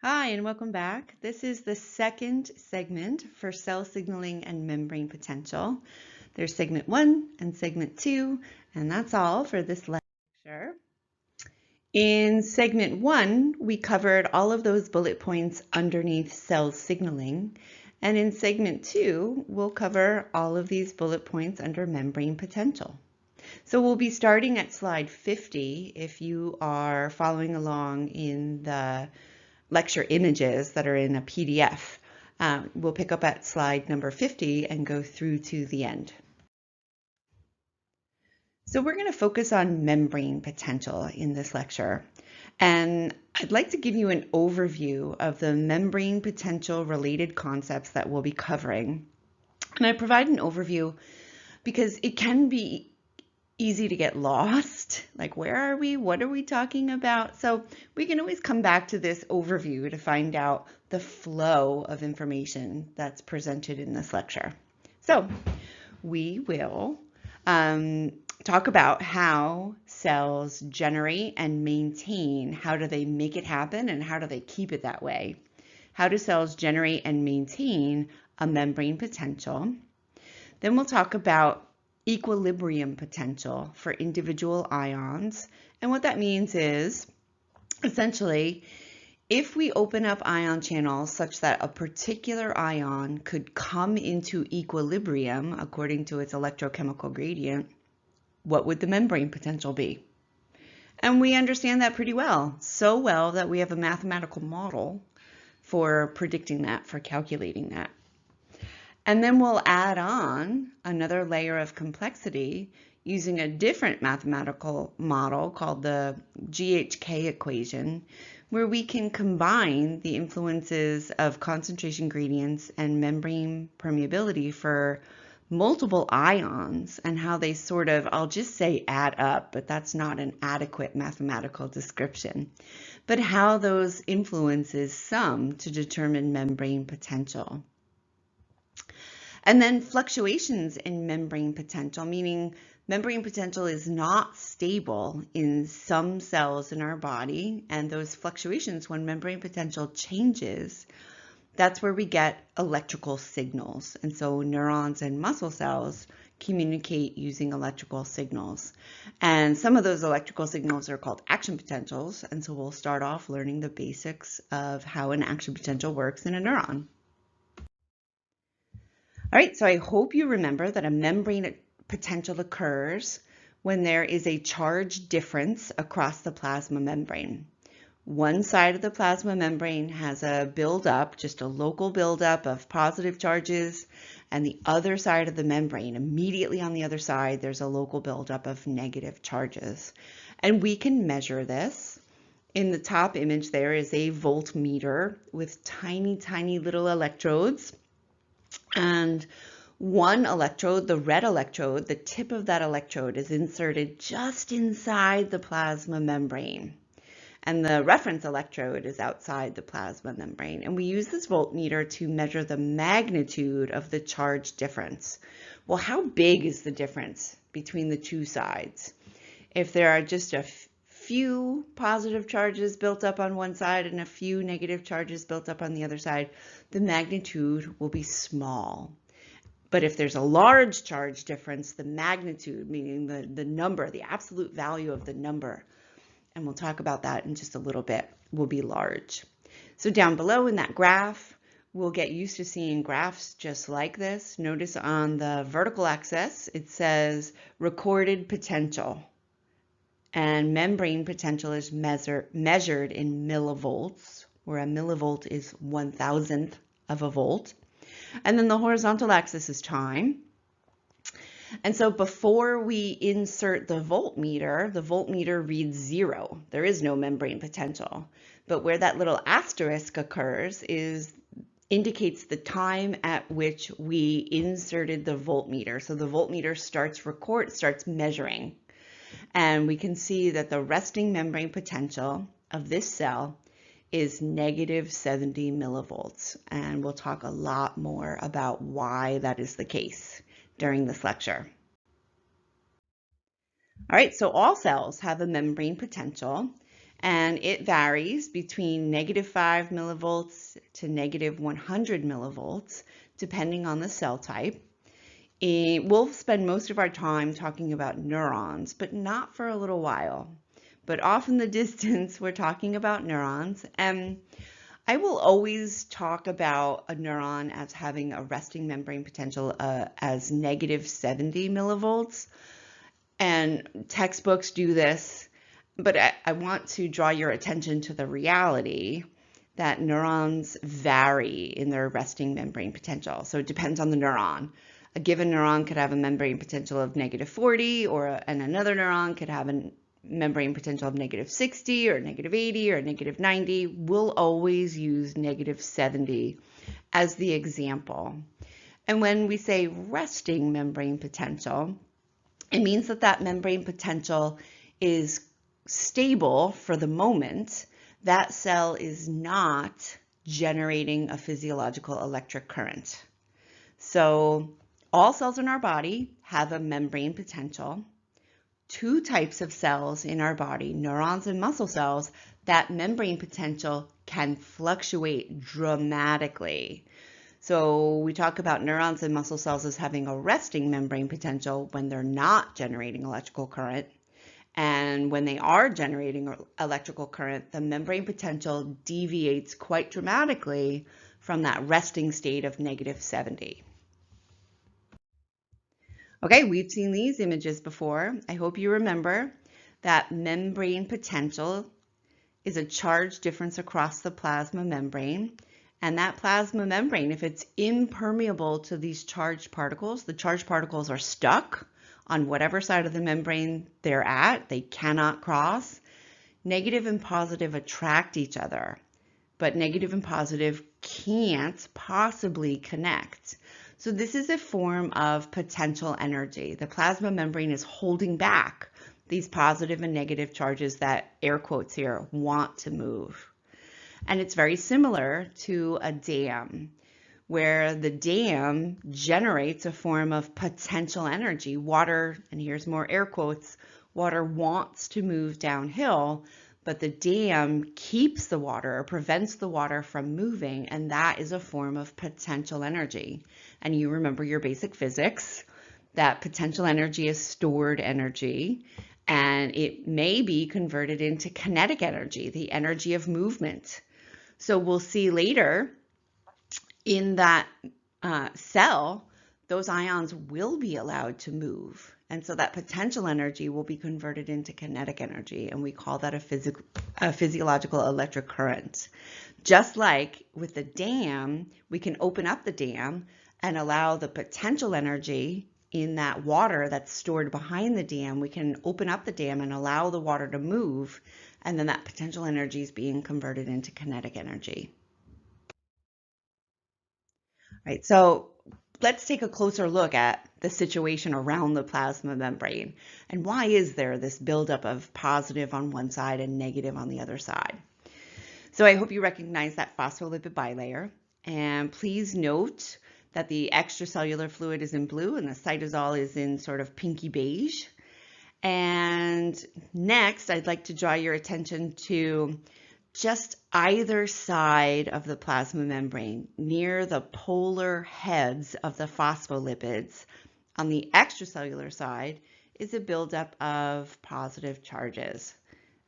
Hi, and welcome back. This is the second segment for cell signaling and membrane potential. There's segment 1 and segment 2, and that's all for this lecture. In segment 1, we covered all of those bullet points underneath cell signaling, and in segment 2, we'll cover all of these bullet points under membrane potential. So we'll be starting at slide 50 if you are following along in the lecture images that are in a PDF. We'll pick up at slide number 50 and go through to the end. So we're going to focus on membrane potential in this lecture. And I'd like to give you an overview of the membrane potential related concepts that we'll be covering. And I provide an overview because it can be easy to get lost. Like, where are we? What are we talking about? So we can always come back to this overview to find out the flow of information that's presented in this lecture. So we will talk about how cells generate and maintain. How do they make it happen and how do they keep it that way? How do cells generate and maintain a membrane potential? Then we'll talk about equilibrium potential for individual ions. And what that means is, essentially, if we open up ion channels such that a particular ion could come into equilibrium according to its electrochemical gradient, what would the membrane potential be? And we understand that pretty well, so well that we have a mathematical model for predicting that, for calculating that. And then we'll add on another layer of complexity using a different mathematical model called the GHK equation, where we can combine the influences of concentration gradients and membrane permeability for multiple ions and how they sort of, I'll just say add up, but that's not an adequate mathematical description, but how those influences sum to determine membrane potential. And then fluctuations in membrane potential, meaning membrane potential is not stable in some cells in our body, and those fluctuations, when membrane potential changes, that's where we get electrical signals. And so neurons and muscle cells communicate using electrical signals. And some of those electrical signals are called action potentials, and so we'll start off learning the basics of how an action potential works in a neuron. All right, so I hope you remember that a membrane potential occurs when there is a charge difference across the plasma membrane. One side of the plasma membrane has a buildup, just a local buildup of positive charges, and the other side of the membrane, immediately on the other side, there's a local buildup of negative charges. And we can measure this. In the top image there is a voltmeter with tiny, tiny little electrodes. And one electrode, the red electrode, the tip of that electrode is inserted just inside the plasma membrane. And the reference electrode is outside the plasma membrane. And we use this voltmeter to measure the magnitude of the charge difference. Well, how big is the difference between the two sides? If there are just a few positive charges built up on one side and a few negative charges built up on the other side, the magnitude will be small. But if there's a large charge difference, the magnitude, meaning the number, the absolute value of the number, and we'll talk about that in just a little bit, will be large. So down below in that graph, we'll get used to seeing graphs just like this. Notice on the vertical axis, it says recorded potential. And membrane potential is measured in millivolts, where a millivolt is 1,000th of a volt. And then the horizontal axis is time. And so before we insert the voltmeter reads 0. There is no membrane potential. But where that little asterisk occurs indicates the time at which we inserted the voltmeter. So the voltmeter starts measuring. And we can see that the resting membrane potential of this cell is negative 70 millivolts. And we'll talk a lot more about why that is the case during this lecture. All right, so all cells have a membrane potential. and it varies between -5 millivolts to -100 millivolts, depending on the cell type. We'll spend most of our time talking about neurons, but not for a little while. But off in the distance, we're talking about neurons. And I will always talk about a neuron as having a resting membrane potential as -70 millivolts. And textbooks do this, but I want to draw your attention to the reality that neurons vary in their resting membrane potential. So it depends on the neuron. A given neuron could have a membrane potential of -40, and another neuron could have a membrane potential of -60 or -80 or -90. We'll always use -70 as the example. And when we say resting membrane potential, it means that that membrane potential is stable for the moment. That cell is not generating a physiological electric current. So all cells in our body have a membrane potential. Two types of cells in our body, neurons and muscle cells, that membrane potential can fluctuate dramatically. So we talk about neurons and muscle cells as having a resting membrane potential when they're not generating electrical current. And when they are generating electrical current, the membrane potential deviates quite dramatically from that resting state of -70. Okay, we've seen these images before. I hope you remember that membrane potential is a charge difference across the plasma membrane. And that plasma membrane, if it's impermeable to these charged particles, the charged particles are stuck on whatever side of the membrane they're at. They cannot cross. Negative and positive attract each other, but negative and positive can't possibly connect. So this is a form of potential energy. The plasma membrane is holding back these positive and negative charges that, air quotes here, want to move. And it's very similar to a dam, where the dam generates a form of potential energy. Water, and here's more air quotes, water wants to move downhill, but the dam keeps the water or prevents the water from moving, and that is a form of potential energy. And you remember your basic physics, that potential energy is stored energy, and it may be converted into kinetic energy, the energy of movement. So we'll see later in that cell, those ions will be allowed to move. And so that potential energy will be converted into kinetic energy, and we call that a physiological electric current. Just like with the dam, we can open up the dam and allow the potential energy in that water that's stored behind the dam. We can open up the dam and allow the water to move, and then that potential energy is being converted into kinetic energy. Right, so let's take a closer look at the situation around the plasma membrane and why is there this buildup of positive on one side and negative on the other side. So I hope you recognize that phospholipid bilayer, and please note that the extracellular fluid is in blue and the cytosol is in sort of pinky beige. And next, I'd like to draw your attention to just either side of the plasma membrane, near the polar heads of the phospholipids. On the extracellular side is a buildup of positive charges.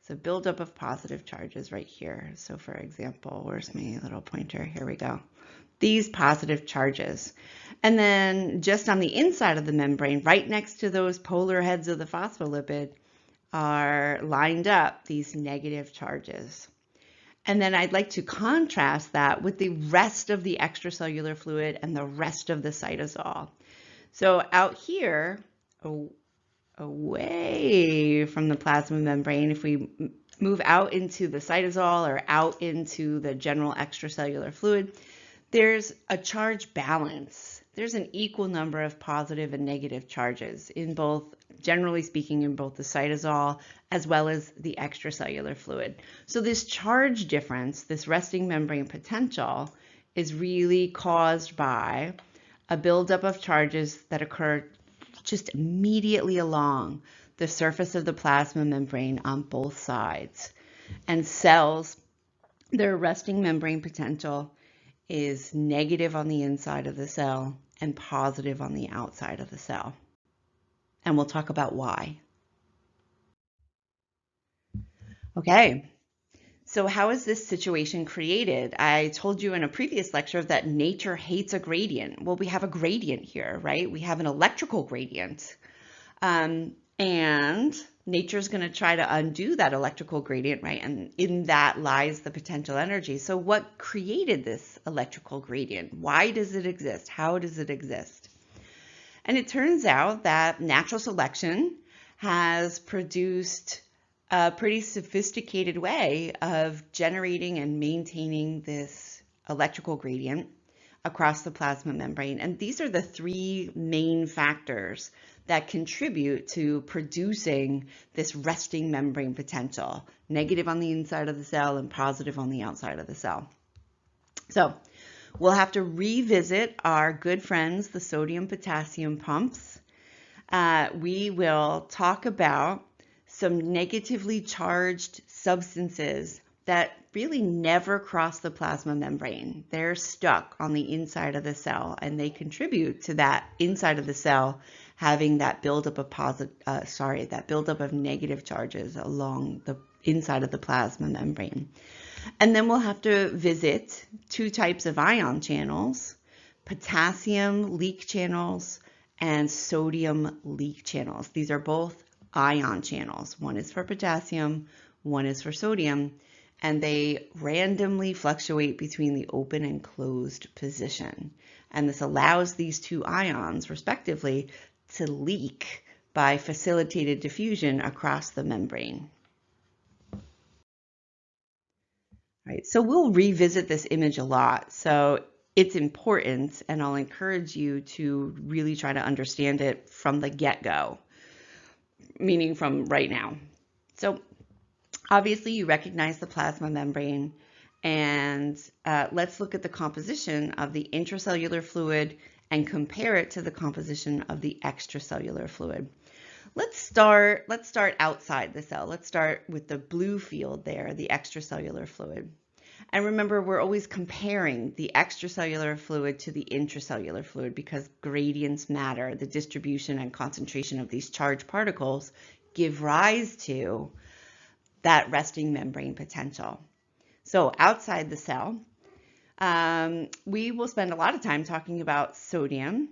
So buildup of positive charges right here. So for example, where's my little pointer? Here we go. These positive charges. And then just on the inside of the membrane, right next to those polar heads of the phospholipid, are lined up these negative charges. And then I'd like to contrast that with the rest of the extracellular fluid and the rest of the cytosol. So out here, away from the plasma membrane, if we move out into the cytosol or out into the general extracellular fluid, there's a charge balance. There's an equal number of positive and negative charges in both, generally speaking, in both the cytosol as well as the extracellular fluid. So this charge difference, this resting membrane potential, is really caused by a buildup of charges that occur just immediately along the surface of the plasma membrane on both sides. And cells, their resting membrane potential is negative on the inside of the cell and positive on the outside of the cell. And we'll talk about why. Okay, so how is this situation created? I told you in a previous lecture that nature hates a gradient. Well, we have a gradient here, right? We have an electrical gradient. And nature's going to try to undo that electrical gradient, right? And in that lies the potential energy. So what created this electrical gradient? Why does it exist? How does it exist? And it turns out that natural selection has produced a pretty sophisticated way of generating and maintaining this electrical gradient across the plasma membrane. And these are the three main factors that contribute to producing this resting membrane potential, negative on the inside of the cell and positive on the outside of the cell. So we'll have to revisit our good friends, the sodium-potassium pumps. We will talk about some negatively charged substances that really never cross the plasma membrane. They're stuck on the inside of the cell, and they contribute to that inside of the cell having that buildup of negative charges along the inside of the plasma membrane. And then we'll have to visit two types of ion channels, potassium leak channels and sodium leak channels. These are both ion channels. One is for potassium, one is for sodium, and they randomly fluctuate between the open and closed position. And this allows these two ions, respectively, to leak by facilitated diffusion across the membrane. Right, so we'll revisit this image a lot. So it's important, and I'll encourage you to really try to understand it from the get-go, meaning from right now. So obviously you recognize the plasma membrane, and let's look at the composition of the intracellular fluid and compare it to the composition of the extracellular fluid. Let's start outside the cell. Let's start with the blue field there, the extracellular fluid. And remember, we're always comparing the extracellular fluid to the intracellular fluid because gradients matter. The distribution and concentration of these charged particles give rise to that resting membrane potential. So outside the cell, we will spend a lot of time talking about sodium.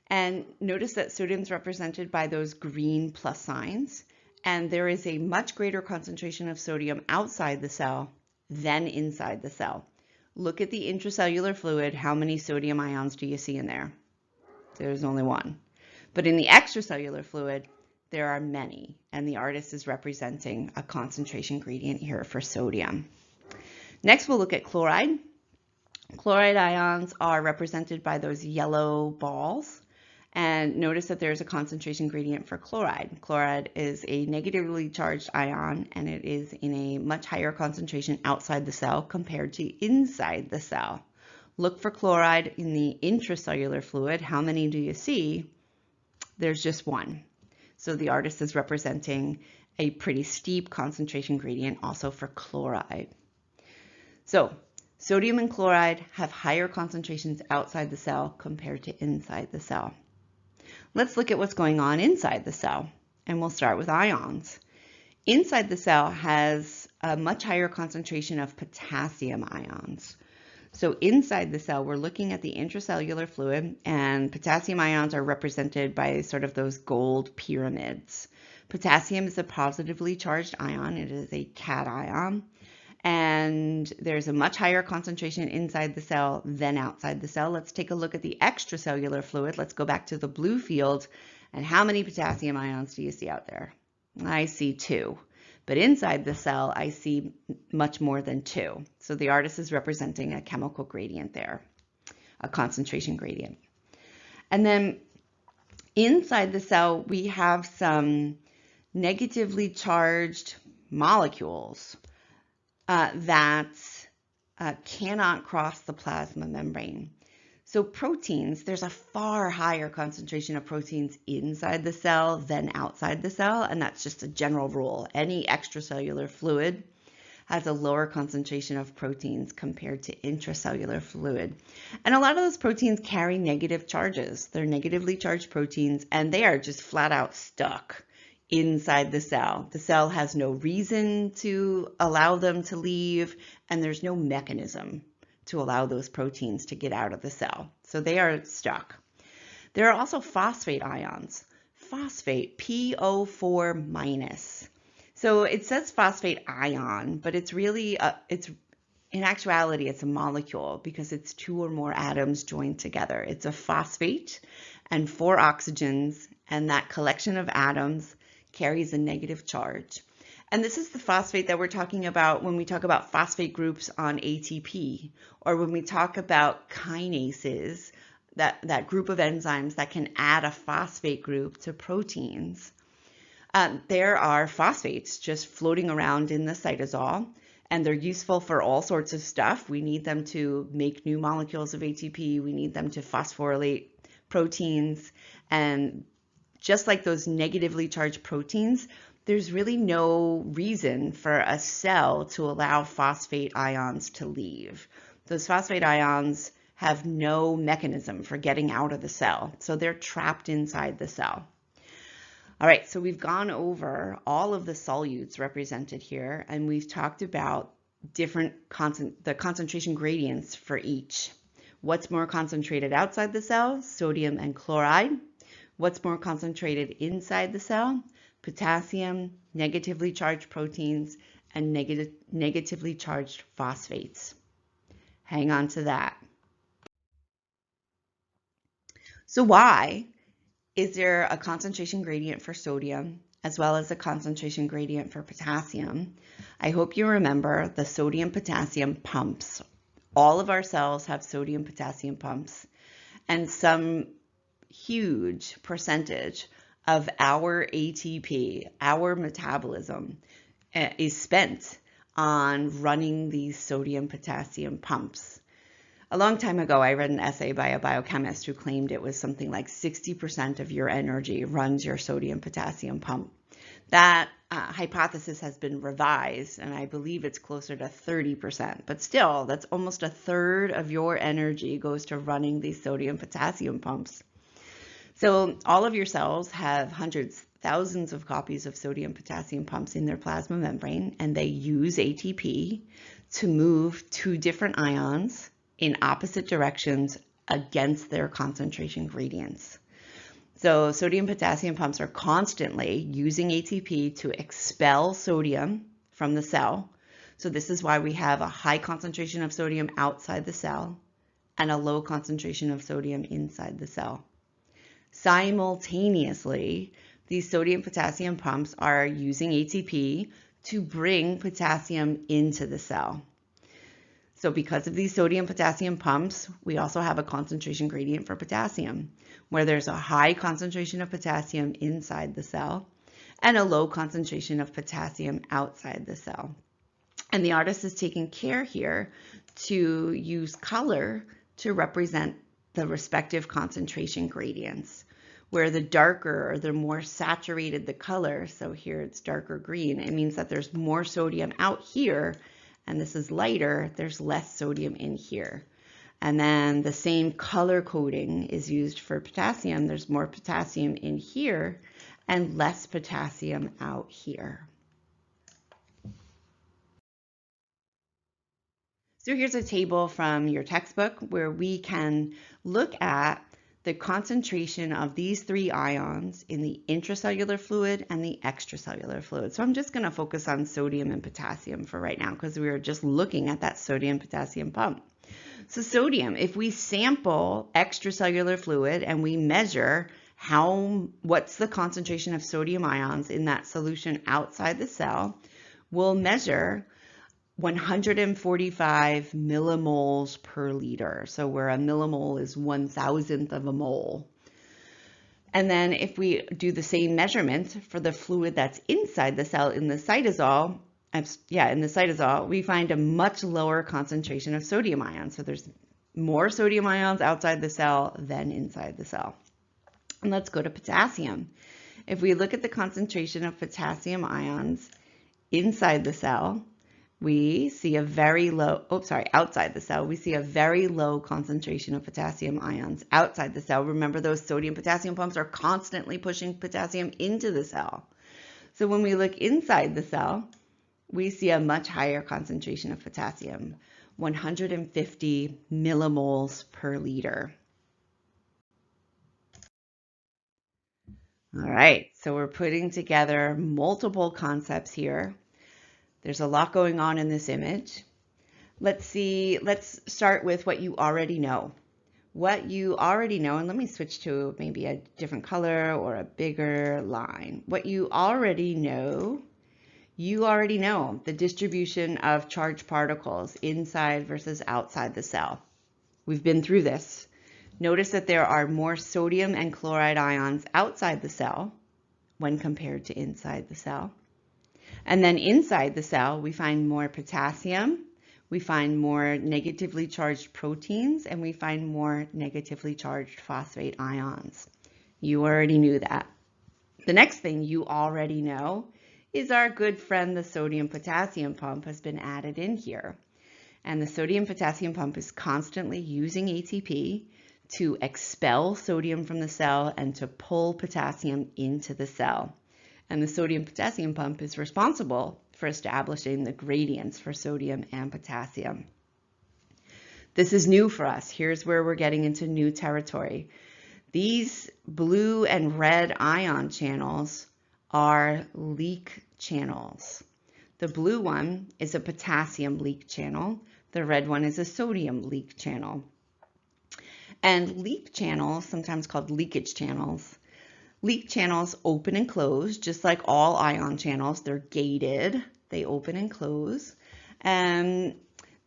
And notice that sodium is represented by those green plus signs. And there is a much greater concentration of sodium outside the cell than inside the cell. Look at the intracellular fluid. How many sodium ions do you see in there? There's only one. But in the extracellular fluid, there are many. And the artist is representing a concentration gradient here for sodium. Next, we'll look at chloride. Chloride ions are represented by those yellow balls. And notice that there's a concentration gradient for chloride. Chloride is a negatively charged ion, and it is in a much higher concentration outside the cell compared to inside the cell. Look for chloride in the intracellular fluid. How many do you see? There's just one. So the artist is representing a pretty steep concentration gradient also for chloride. So sodium and chloride have higher concentrations outside the cell compared to inside the cell. Let's look at what's going on inside the cell, and we'll start with ions. Inside the cell has a much higher concentration of potassium ions. So inside the cell, we're looking at the intracellular fluid, and potassium ions are represented by sort of those gold pyramids. Potassium is a positively charged ion. It is a cation. And there's a much higher concentration inside the cell than outside the cell. Let's take a look at the extracellular fluid. Let's go back to the blue field. And how many potassium ions do you see out there? I see 2. But inside the cell, I see much more than 2. So the artist is representing a chemical gradient there, a concentration gradient. And then inside the cell, we have some negatively charged molecules that cannot cross the plasma membrane. So proteins, there's a far higher concentration of proteins inside the cell than outside the cell, and that's just a general rule. Any extracellular fluid has a lower concentration of proteins compared to intracellular fluid. And a lot of those proteins carry negative charges. They're negatively charged proteins, and they are just flat out stuck inside the cell. The cell has no reason to allow them to leave, and there's no mechanism to allow those proteins to get out of the cell. So they are stuck. There are also phosphate ions. Phosphate, PO4 minus. So it says phosphate ion, but it's really, in actuality, it's a molecule because it's 2 or more atoms joined together. It's a phosphate and 4 oxygens, and that collection of atoms carries a negative charge. And this is the phosphate that we're talking about when we talk about phosphate groups on ATP, or when we talk about kinases, that group of enzymes that can add a phosphate group to proteins. There are phosphates just floating around in the cytosol, and they're useful for all sorts of stuff. We need them to make new molecules of ATP. We need them to phosphorylate proteins. And just like those negatively charged proteins, there's really no reason for a cell to allow phosphate ions to leave. Those phosphate ions have no mechanism for getting out of the cell, so they're trapped inside the cell. All right, so we've gone over all of the solutes represented here, and we've talked about the concentration gradients for each. What's more concentrated outside the cell? Sodium and chloride. What's more concentrated inside the cell? Potassium, negatively charged proteins, and negatively charged phosphates. Hang on to that. So why is there a concentration gradient for sodium as well as a concentration gradient for potassium? I hope you remember the sodium-potassium pumps. All of our cells have sodium-potassium pumps, and some huge percentage of our ATP, our metabolism, is spent on running these sodium-potassium pumps. A long time ago, I read an essay by a biochemist who claimed it was something like 60% of your energy runs your sodium-potassium pump. That hypothesis has been revised, and I believe it's closer to 30%. But still, that's almost a third of your energy goes to running these sodium-potassium pumps. So all of your cells have hundreds, thousands of copies of sodium-potassium pumps in their plasma membrane, and they use ATP to move 2 different ions in opposite directions against their concentration gradients. So sodium-potassium pumps are constantly using ATP to expel sodium from the cell. So this is why we have a high concentration of sodium outside the cell and a low concentration of sodium inside the cell. Simultaneously, these sodium-potassium pumps are using ATP to bring potassium into the cell. So because of these sodium-potassium pumps, we also have a concentration gradient for potassium, where there's a high concentration of potassium inside the cell and a low concentration of potassium outside the cell. And the artist is taking care here to use color to represent the respective concentration gradients, where the darker or the more saturated the color, so here it's darker green, it means that there's more sodium out here, and this is lighter, there's less sodium in here. And then the same color coding is used for potassium. There's more potassium in here and less potassium out here. So here's a table from your textbook where we can look at the concentration of these 3 ions in the intracellular fluid and the extracellular fluid. So I'm just going to focus on sodium and potassium for right now because we were just looking at that sodium-potassium pump. So sodium, if we sample extracellular fluid and we measure what's the concentration of sodium ions in that solution outside the cell, we'll measure 145 millimoles per liter. So where a millimole is 1,000th of a mole. And then if we do the same measurement for the fluid that's inside the cell in the cytosol, we find a much lower concentration of sodium ions. So there's more sodium ions outside the cell than inside the cell. And let's go to potassium. If we look at the concentration of potassium ions inside the cell, we see a very low, outside the cell, we see a very low concentration of potassium ions outside the cell. Remember, those sodium potassium pumps are constantly pushing potassium into the cell. So when we look inside the cell, we see a much higher concentration of potassium, 150 millimoles per liter. All right, so we're putting together multiple concepts here. There's a lot going on in this image. Let's start with what you already know. What you already know, and let me switch to maybe a different color or a bigger line. What you already know the distribution of charged particles inside versus outside the cell. We've been through this. Notice that there are more sodium and chloride ions outside the cell when compared to inside the cell. And then inside the cell, we find more potassium, we find more negatively charged proteins, and we find more negatively charged phosphate ions. You already knew that. The next thing you already know is our good friend, the sodium-potassium pump, has been added in here. And the sodium-potassium pump is constantly using ATP to expel sodium from the cell and to pull potassium into the cell. And the sodium-potassium pump is responsible for establishing the gradients for sodium and potassium. This is new for us. Here's where we're getting into new territory. These blue and red ion channels are leak channels. The blue one is a potassium leak channel. The red one is a sodium leak channel. And leak channels, sometimes called leakage channels, leak channels open and close, just like all ion channels. They're gated, they open and close, and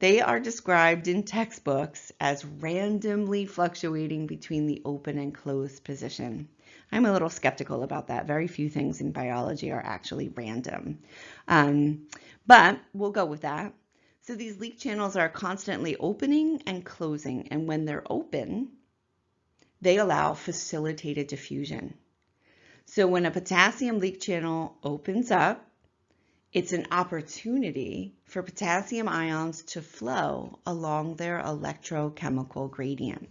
they are described in textbooks as randomly fluctuating between the open and closed position. I'm a little skeptical about that. Very few things in biology are actually random, but we'll go with that. So these leak channels are constantly opening and closing, and when they're open, they allow facilitated diffusion. So when a potassium leak channel opens up, it's an opportunity for potassium ions to flow along their electrochemical gradient.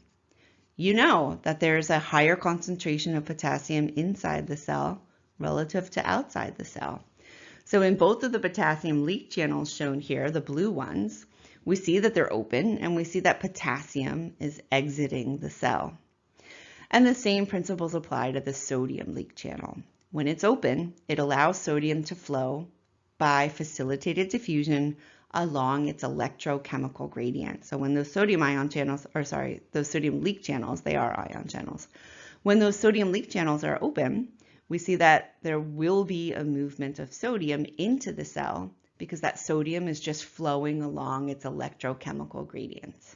You know that there's a higher concentration of potassium inside the cell relative to outside the cell. So in both of the potassium leak channels shown here, the blue ones, we see that they're open and we see that potassium is exiting the cell. And the same principles apply to the sodium leak channel. When it's open, it allows sodium to flow by facilitated diffusion along its electrochemical gradient. So when those sodium ion channels, those sodium leak channels, they are ion channels. When those sodium leak channels are open, we see that there will be a movement of sodium into the cell because that sodium is just flowing along its electrochemical gradients.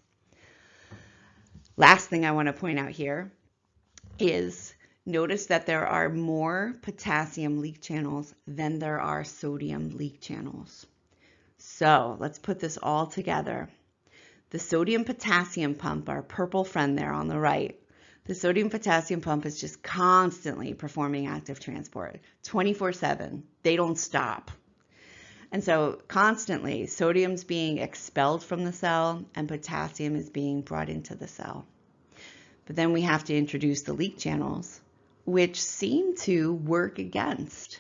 Last thing I want to point out here is notice that there are more potassium leak channels than there are sodium leak channels. So let's put this all together. The sodium-potassium pump, our purple friend there on the right, the sodium-potassium pump is just constantly performing active transport, 24/7. They don't stop. And so constantly, sodium's being expelled from the cell and potassium is being brought into the cell. But then we have to introduce the leak channels, which seem to work against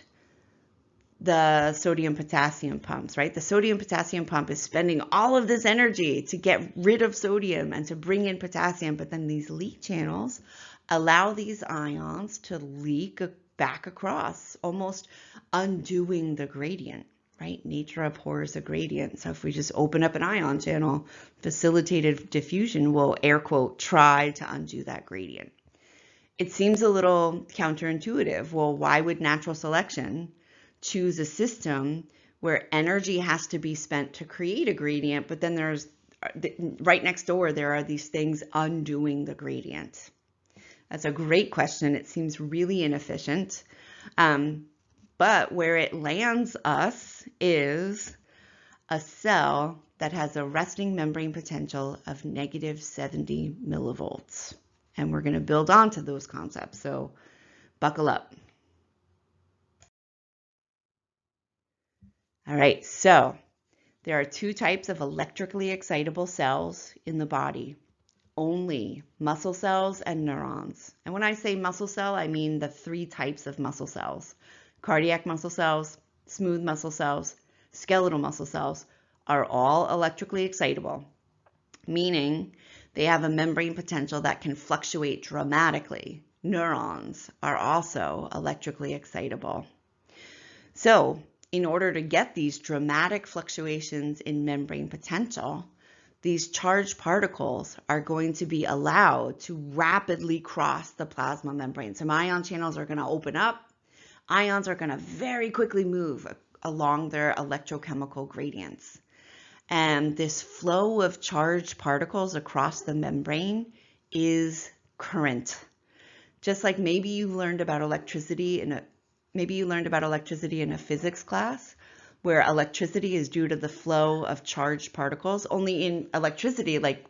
the sodium-potassium pumps, right? The sodium-potassium pump is spending all of this energy to get rid of sodium and to bring in potassium, but then these leak channels allow these ions to leak back across, almost undoing the gradient, right? Nature abhors a gradient. So if we just open up an ion channel, facilitated diffusion will, air quote, try to undo that gradient. It seems a little counterintuitive. Well, why would natural selection choose a system where energy has to be spent to create a gradient, but then there's right next door, there are these things undoing the gradient? That's a great question. It seems really inefficient. But where it lands us is a cell that has a resting membrane potential of negative 70 millivolts. And we're going to build on to those concepts. So buckle up. All right, so There are two types of electrically excitable cells in the body, only muscle cells and neurons. And when I say muscle cell, I mean the three types of muscle cells. Cardiac muscle cells, smooth muscle cells, skeletal muscle cells are all electrically excitable, meaning they have a membrane potential that can fluctuate dramatically. Neurons are also electrically excitable. So, in order to get these dramatic fluctuations in membrane potential, these charged particles are going to be allowed to rapidly cross the plasma membrane. Some ion channels are going to open up. Ions are going to very quickly move along their electrochemical gradients. And this flow of charged particles across the membrane is current. Just like maybe you learned about electricity in a physics class, where electricity is due to the flow of charged particles. Only in electricity, like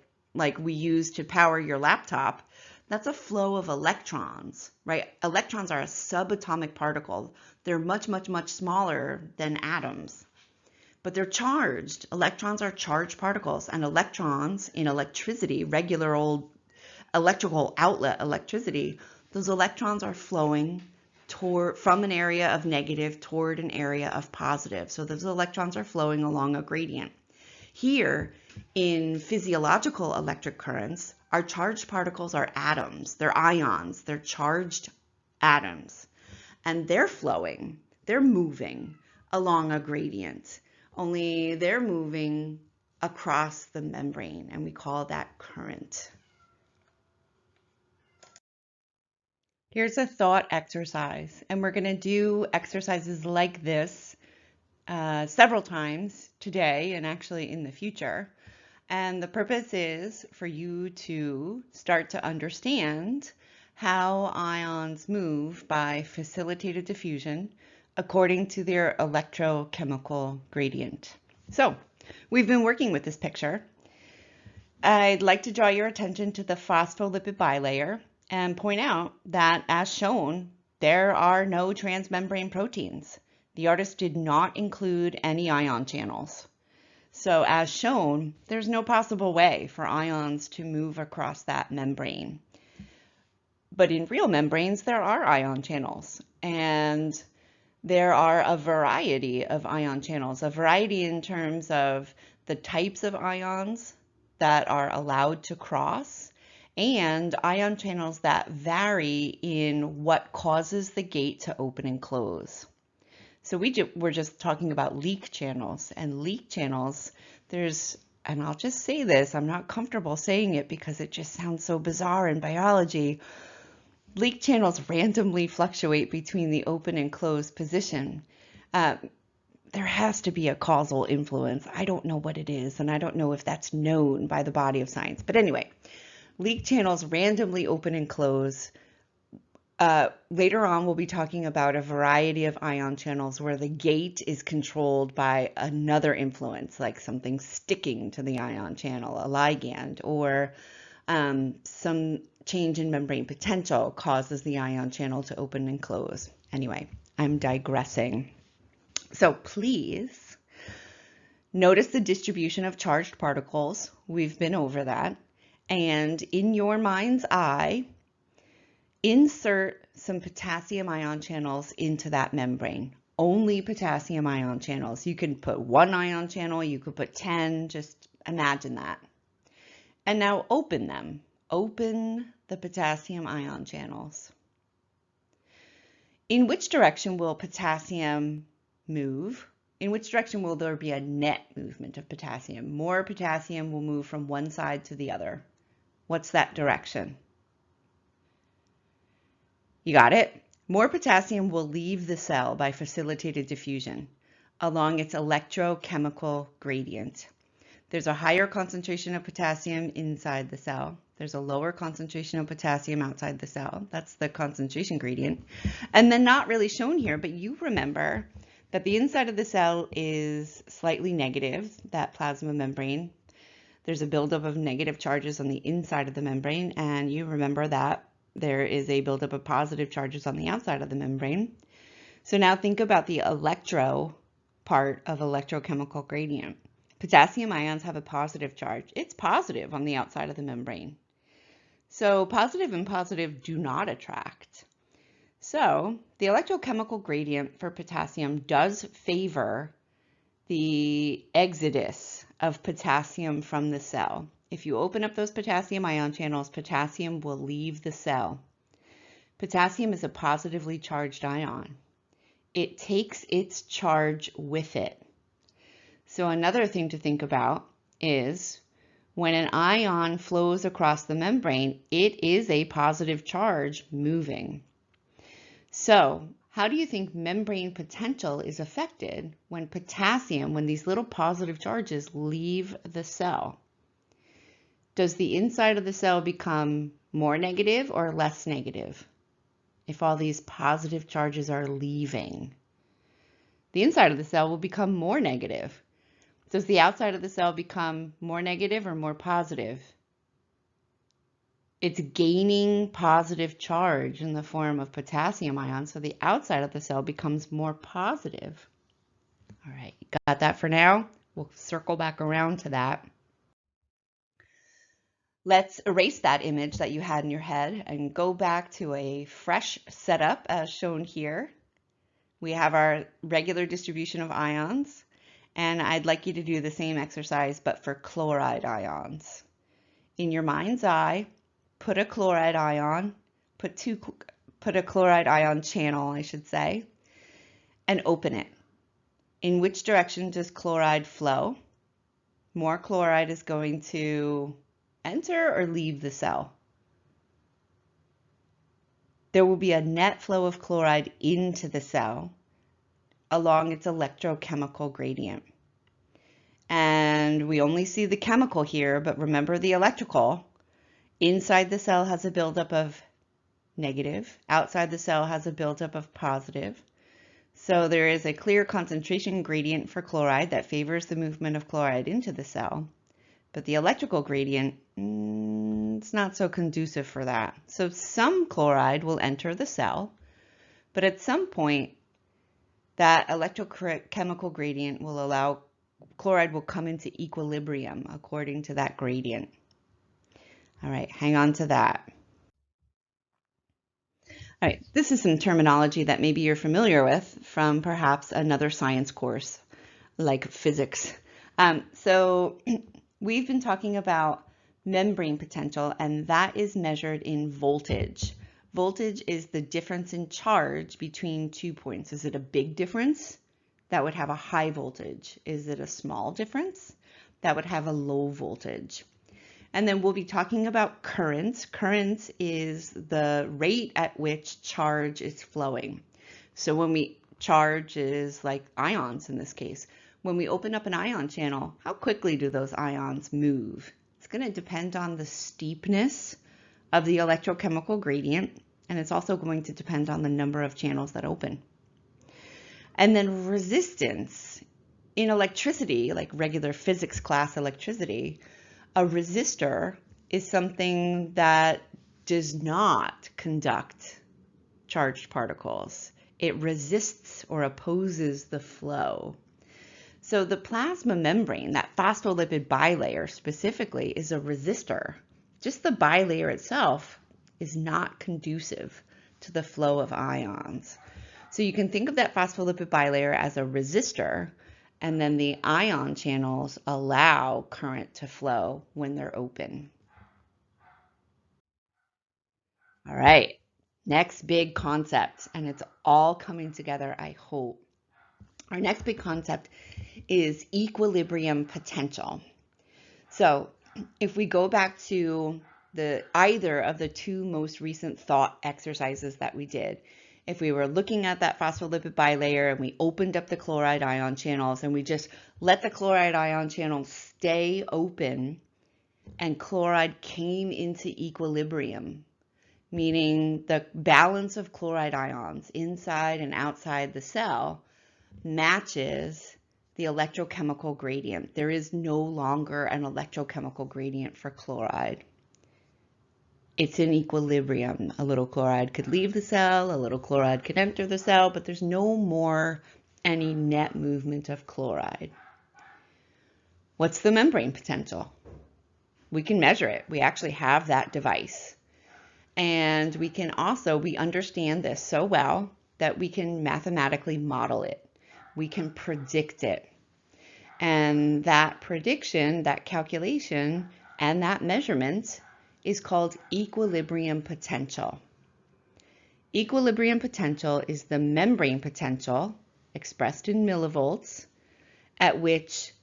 we use to power your laptop, that's a flow of electrons, right? Electrons are a subatomic particle. They're much, much, much smaller than atoms, but they're charged. Electrons are charged particles, and electrons in electricity, regular old electrical outlet electricity, those electrons are flowing from an area of negative toward an area of positive. So those electrons are flowing along a gradient. Here in physiological electric currents, our charged particles are atoms, they're ions, they're charged atoms, and they're flowing, they're moving along a gradient, only they're moving across the membrane, and we call that current. Here's a thought exercise, and we're going to do exercises like this several times today and actually in the future. And the purpose is for you to start to understand how ions move by facilitated diffusion according to their electrochemical gradient. So we've been working with this picture. I'd like to draw your attention to the phospholipid bilayer and point out that, as shown, there are no transmembrane proteins. The artist did not include any ion channels. So as shown, there's no possible way for ions to move across that membrane. But in real membranes, there are ion channels, and there are a variety of ion channels, a variety in terms of the types of ions that are allowed to cross, and ion channels that vary in what causes the gate to open and close. So we're just talking about leak channels, and leak channels, and I'll just say this, I'm not comfortable saying it because it just sounds so bizarre in biology. Leak channels randomly fluctuate between the open and closed position. There has to be a causal influence. I don't know what it is, and I don't know if that's known by the body of science. But anyway, leak channels randomly open and close. Later on, we'll be talking about a variety of ion channels where the gate is controlled by another influence, like something sticking to the ion channel, a ligand, or some change in membrane potential causes the ion channel to open and close. Anyway, I'm digressing. So please notice the distribution of charged particles. We've been over that. And in your mind's eye, insert some potassium ion channels into that membrane. Only potassium ion channels. You can put 1 ion channel, you could put 10, just imagine that. And now open them. Open the potassium ion channels. In which direction will potassium move? In which direction will there be a net movement of potassium? More potassium will move from one side to the other. What's that direction? You got it? More potassium will leave the cell by facilitated diffusion along its electrochemical gradient. There's a higher concentration of potassium inside the cell. There's a lower concentration of potassium outside the cell. That's the concentration gradient. And then not really shown here, but you remember that the inside of the cell is slightly negative, that plasma membrane. There's a buildup of negative charges on the inside of the membrane, and you remember that there is a buildup of positive charges on the outside of the membrane. So now think about the electro part of electrochemical gradient. Potassium ions have a positive charge. It's positive on the outside of the membrane. So positive and positive do not attract. So the electrochemical gradient for potassium does favor the exodus of potassium from the cell. If you open up those potassium ion channels, potassium will leave the cell. Potassium is a positively charged ion. It takes its charge with it. So another thing to think about is when an ion flows across the membrane, it is a positive charge moving. So how do you think membrane potential is affected when these little positive charges leave the cell? Does the inside of the cell become more negative or less negative if all these positive charges are leaving? The inside of the cell will become more negative. Does the outside of the cell become more negative or more positive? It's gaining positive charge in the form of potassium ions, so the outside of the cell becomes more positive. All right, got that for now? We'll circle back around to that. Let's erase that image that you had in your head and go back to a fresh setup as shown here. We have our regular distribution of ions, and I'd like you to do the same exercise but for chloride ions. In your mind's eye, put a chloride ion, put a chloride ion channel, I should say, and open it. In which direction does chloride flow? More chloride is going to enter or leave the cell. There will be a net flow of chloride into the cell along its electrochemical gradient. And we only see the chemical here, but remember the electrical. Inside the cell has a buildup of negative. Outside the cell has a buildup of positive. So there is a clear concentration gradient for chloride that favors the movement of chloride into the cell. But the electrical gradient, it's not so conducive for that. So some chloride will enter the cell, but at some point, that electrochemical gradient will allow chloride will come into equilibrium according to that gradient. All right, hang on to that. All right, this is some terminology that maybe you're familiar with from perhaps another science course like physics. So we've been talking about membrane potential, and that is measured in voltage. Voltage is the difference in charge between 2 points. Is it a big difference? That would have a high voltage. Is it a small difference? That would have a low voltage. And then we'll be talking about currents. Currents is the rate at which charge is flowing. So when charge is like ions in this case. When we open up an ion channel, how quickly do those ions move? It's going to depend on the steepness of the electrochemical gradient, and it's also going to depend on the number of channels that open. And then resistance. In electricity, like regular physics class electricity, a resistor is something that does not conduct charged particles. It resists or opposes the flow. So the plasma membrane, that phospholipid bilayer specifically, is a resistor. Just the bilayer itself is not conducive to the flow of ions. So you can think of that phospholipid bilayer as a resistor, and then the ion channels allow current to flow when they're open. All right, next big concept, and it's all coming together, I hope. Our next big concept is equilibrium potential. So if we go back to either of the two most recent thought exercises that we did, if we were looking at that phospholipid bilayer and we opened up the chloride ion channels and we just let the chloride ion channels stay open and chloride came into equilibrium, meaning the balance of chloride ions inside and outside the cell matches the electrochemical gradient. There is no longer an electrochemical gradient for chloride. It's in equilibrium. A little chloride could leave the cell, a little chloride could enter the cell, but there's no more any net movement of chloride. What's the membrane potential? We can measure it. We actually have that device. And we understand this so well that we can mathematically model it. We can predict it. And that prediction, that calculation, and that measurement is called equilibrium potential. Equilibrium potential is the membrane potential, expressed in millivolts, at which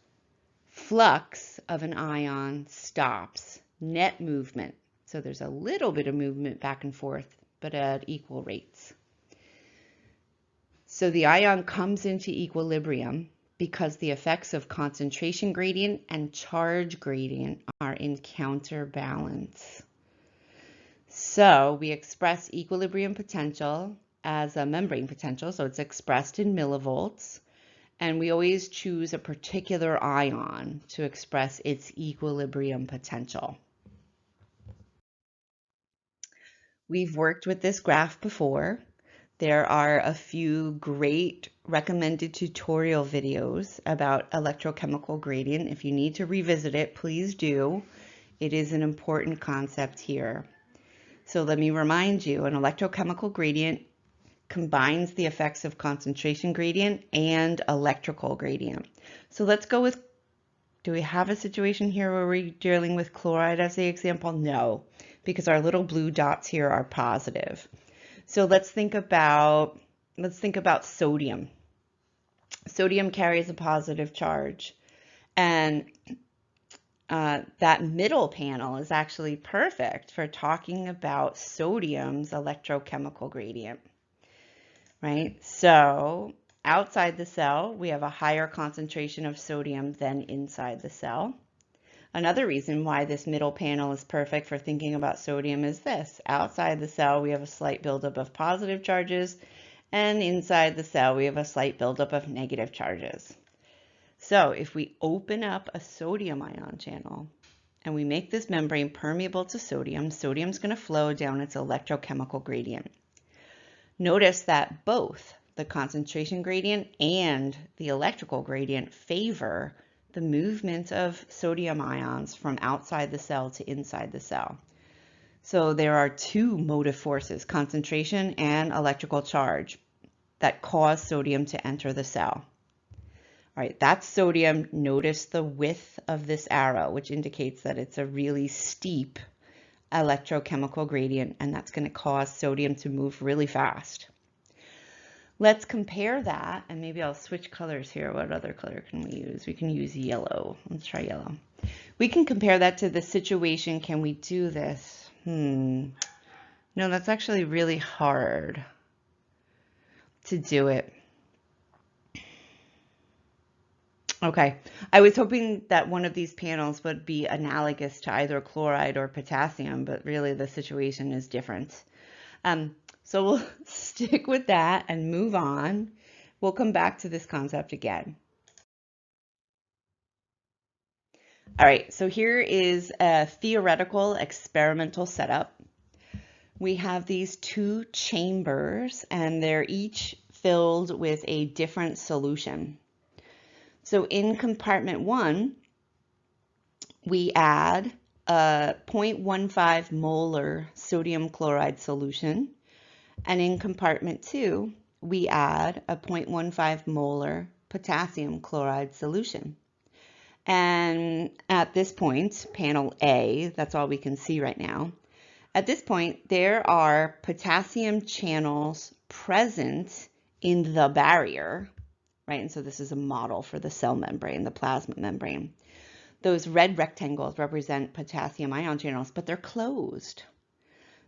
flux of an ion stops, net movement. So there's a little bit of movement back and forth, but at equal rates. So the ion comes into equilibrium because the effects of concentration gradient and charge gradient are in counterbalance. So we express equilibrium potential as a membrane potential, so it's expressed in millivolts, and we always choose a particular ion to express its equilibrium potential. We've worked with this graph before. There are a few great recommended tutorial videos about electrochemical gradient. If you need to revisit it, please do. It is an important concept here. So let me remind you, an electrochemical gradient combines the effects of concentration gradient and electrical gradient. So let's go with, do we have a situation here where we're dealing with chloride as the example? No, because our little blue dots here are positive. So let's think about sodium. Sodium carries a positive charge, and that middle panel is actually perfect for talking about sodium's electrochemical gradient, right? So outside the cell, we have a higher concentration of sodium than inside the cell. Another reason why this middle panel is perfect for thinking about sodium is this. Outside the cell, we have a slight buildup of positive charges, and inside the cell, we have a slight buildup of negative charges. So if we open up a sodium ion channel and we make this membrane permeable to sodium, sodium's going to flow down its electrochemical gradient. Notice that both the concentration gradient and the electrical gradient favor the movement of sodium ions from outside the cell to inside the cell. So there are two motive forces, concentration and electrical charge, that cause sodium to enter the cell. All right, that's sodium. Notice the width of this arrow, which indicates that it's a really steep electrochemical gradient, and that's going to cause sodium to move really fast. Let's compare that, and maybe I'll switch colors here. What other color can we use? We can use yellow. Let's try yellow. We can compare that to the situation. Can we do this? No, that's actually really hard to do it. Okay, I was hoping that one of these panels would be analogous to either chloride or potassium, but really the situation is different. So we'll stick with that and move on. We'll come back to this concept again. All right, so here is a theoretical experimental setup. We have these two chambers, and they're each filled with a different solution. So in compartment 1, we add a 0.15 molar sodium chloride solution. And in compartment 2, we add a 0.15 molar potassium chloride solution. And at this point, panel A, that's all we can see right now. At this point, there are potassium channels present in the barrier, right? And so this is a model for the cell membrane, the plasma membrane. Those red rectangles represent potassium ion channels, but they're closed.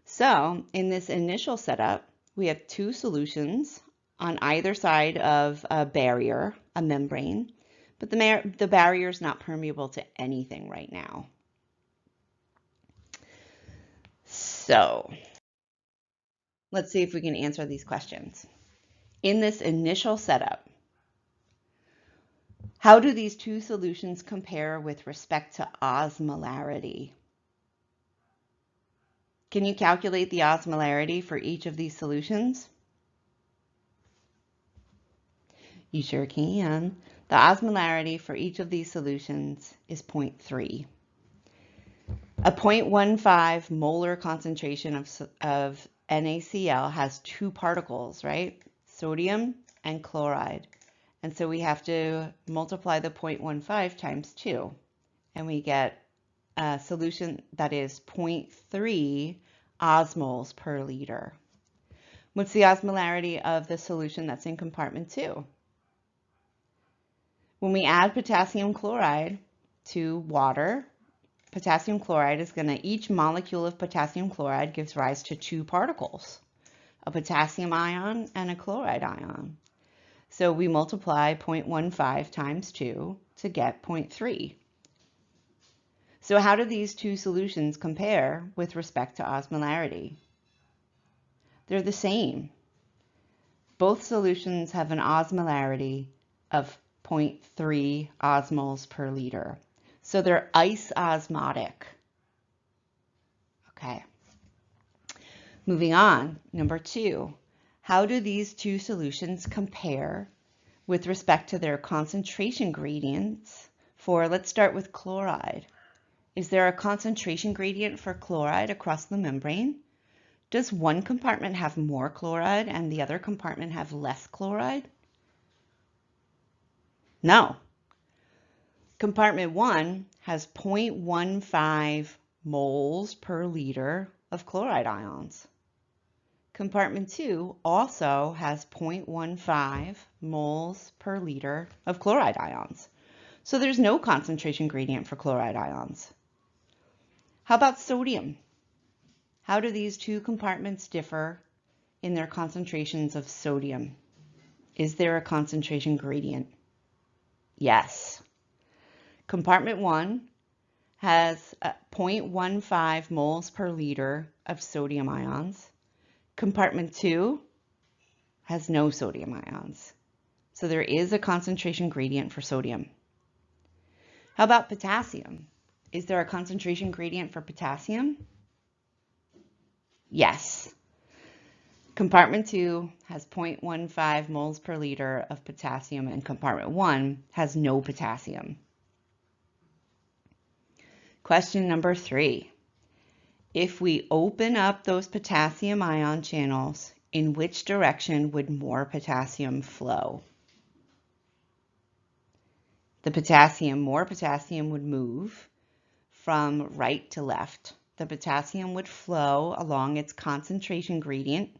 So in this initial setup, we have two solutions on either side of a barrier, a membrane, but the barrier is not permeable to anything right now. So let's see if we can answer these questions. In this initial setup, how do these two solutions compare with respect to osmolarity? Can you calculate the osmolarity for each of these solutions? You sure can. The osmolarity for each of these solutions is 0.3. A 0.15 molar concentration of NaCl has two particles, right? Sodium and chloride. And so we have to multiply the 0.15 times 2, and we get a solution that is 0.3 osmoles per liter. What's the osmolarity of the solution that's in compartment 2? When we add potassium chloride to water, potassium chloride is going to, each molecule of potassium chloride gives rise to two particles, a potassium ion and a chloride ion. So we multiply 0.15 times 2 to get 0.3. So how do these two solutions compare with respect to osmolarity? They're the same. Both solutions have an osmolarity of 0.3 osmoles per liter. So they're isosmotic. Okay. Moving on, number 2. How do these two solutions compare with respect to their concentration gradients for, let's start with chloride. Is there a concentration gradient for chloride across the membrane? Does one compartment have more chloride and the other compartment have less chloride? No. Compartment 1 has 0.15 moles per liter of chloride ions. Compartment 2 also has 0.15 moles per liter of chloride ions. So there's no concentration gradient for chloride ions. How about sodium? How do these two compartments differ in their concentrations of sodium? Is there a concentration gradient? Yes. Compartment 1 has 0.15 moles per liter of sodium ions. Compartment 2 has no sodium ions. So there is a concentration gradient for sodium. How about potassium? Is there a concentration gradient for potassium? Yes. Compartment 2 has 0.15 moles per liter of potassium, and compartment 1 has no potassium. Question number 3. If we open up those potassium ion channels, in which direction would more potassium flow? More potassium would move from right to left. The potassium would flow along its concentration gradient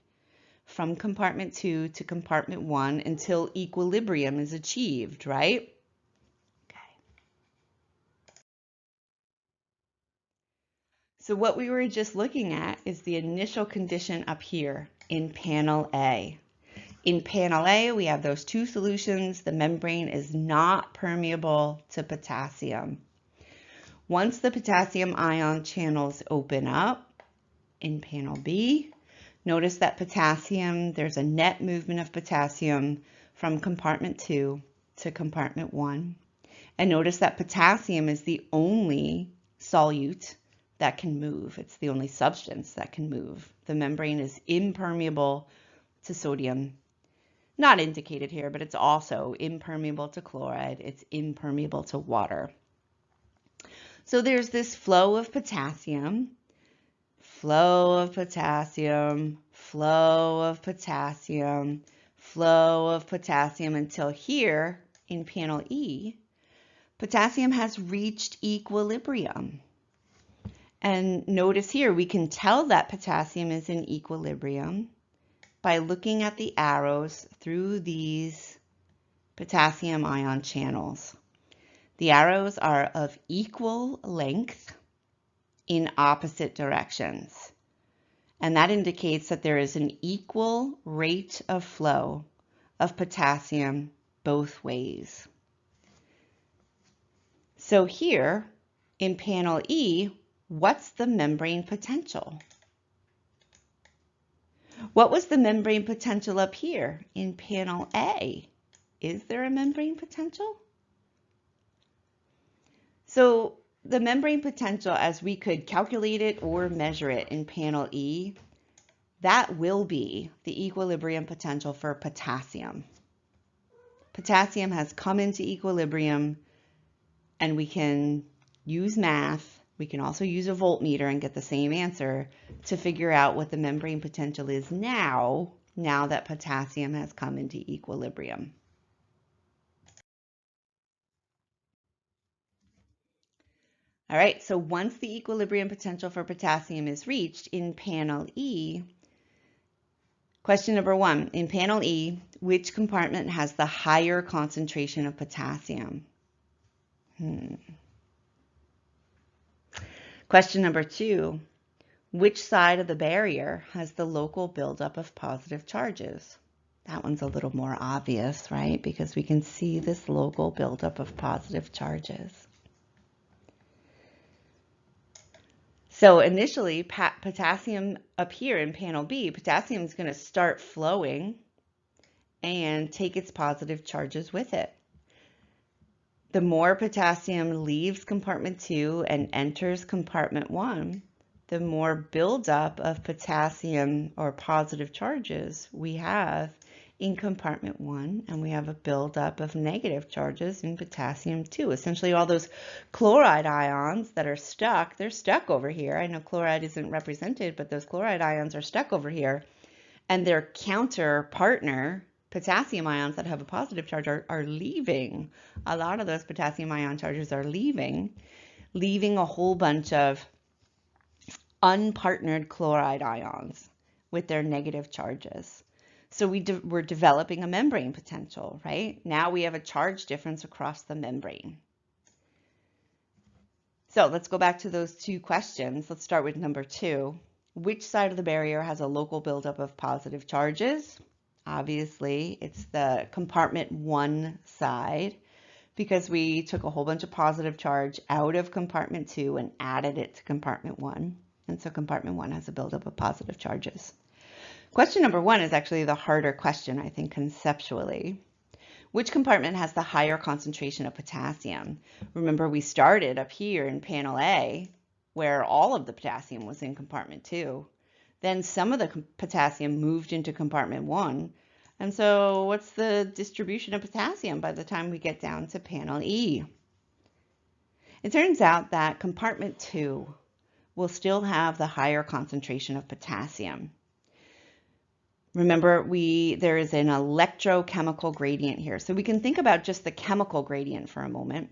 from compartment 2 to compartment 1 until equilibrium is achieved, right? So what we were just looking at is the initial condition up here in panel A. In panel A, we have those two solutions. The membrane is not permeable to potassium. Once the potassium ion channels open up in panel B, notice that potassium, there's a net movement of potassium from compartment 2 to compartment 1. And notice that potassium is the only solute that can move. It's the only substance that can move. The membrane is impermeable to sodium. Not indicated here, but it's also impermeable to chloride. It's impermeable to water. So there's this flow of potassium, flow of potassium, flow of potassium, flow of potassium until here in panel E, potassium has reached equilibrium. And notice here, we can tell that potassium is in equilibrium by looking at the arrows through these potassium ion channels. The arrows are of equal length in opposite directions. And that indicates that there is an equal rate of flow of potassium both ways. So here in panel E, what's the membrane potential? What was the membrane potential up here in panel A? Is there a membrane potential? So the membrane potential, as we could calculate it or measure it in panel E, that will be the equilibrium potential for potassium. potassium has come into equilibrium, and we can use math. We can also use a voltmeter and get the same answer to figure out what the membrane potential is now that potassium has come into equilibrium. All right, so once the equilibrium potential for potassium is reached in panel E, question number 1, in panel E, which compartment has the higher concentration of potassium? Question number 2, which side of the barrier has the local buildup of positive charges? That one's a little more obvious, right? Because we can see this local buildup of positive charges. So initially, potassium up here in panel B, potassium is going to start flowing and take its positive charges with it. The more potassium leaves compartment 2 and enters compartment 1, the more buildup of potassium or positive charges we have in compartment 1, and we have a buildup of negative charges in potassium 2. Essentially, all those chloride ions that are stuck, they're stuck over here. I know chloride isn't represented, but those chloride ions are stuck over here, and their counter partner, potassium ions that have a positive charge, are leaving. A lot of those potassium ion charges are leaving a whole bunch of unpartnered chloride ions with their negative charges. So we're developing a membrane potential, right? Now we have a charge difference across the membrane. So let's go back to those two questions. Let's start with number 2. Which side of the barrier has a local buildup of positive charges? Obviously, it's the compartment 1 side, because we took a whole bunch of positive charge out of compartment 2 and added it to compartment 1. And so compartment 1 has a buildup of positive charges. Question number 1 is actually the harder question, I think, conceptually. Which compartment has the higher concentration of potassium? Remember, we started up here in panel A, where all of the potassium was in compartment 2. Then some of the potassium moved into compartment 1. And so what's the distribution of potassium by the time we get down to panel E? It turns out that compartment 2 will still have the higher concentration of potassium. Remember, there is an electrochemical gradient here. So we can think about just the chemical gradient for a moment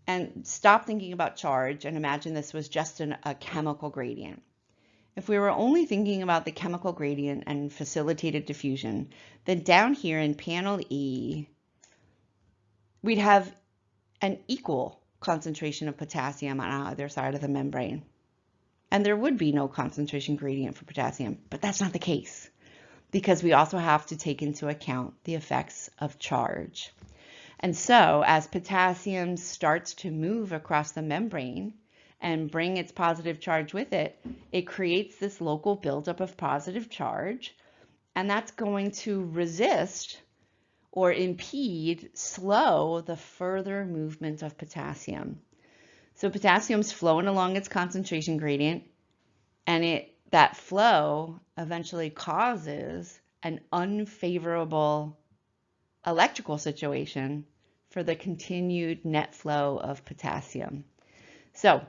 and stop thinking about charge and imagine this was just a chemical gradient. If we were only thinking about the chemical gradient and facilitated diffusion, then down here in panel E, we'd have an equal concentration of potassium on either side of the membrane. And there would be no concentration gradient for potassium, but that's not the case, because we also have to take into account the effects of charge. And so as potassium starts to move across the membrane and bring its positive charge with it, it creates this local buildup of positive charge, and that's going to resist or impede, slow the further movement of potassium. So potassium's flowing along its concentration gradient, and that flow eventually causes an unfavorable electrical situation for the continued net flow of potassium. So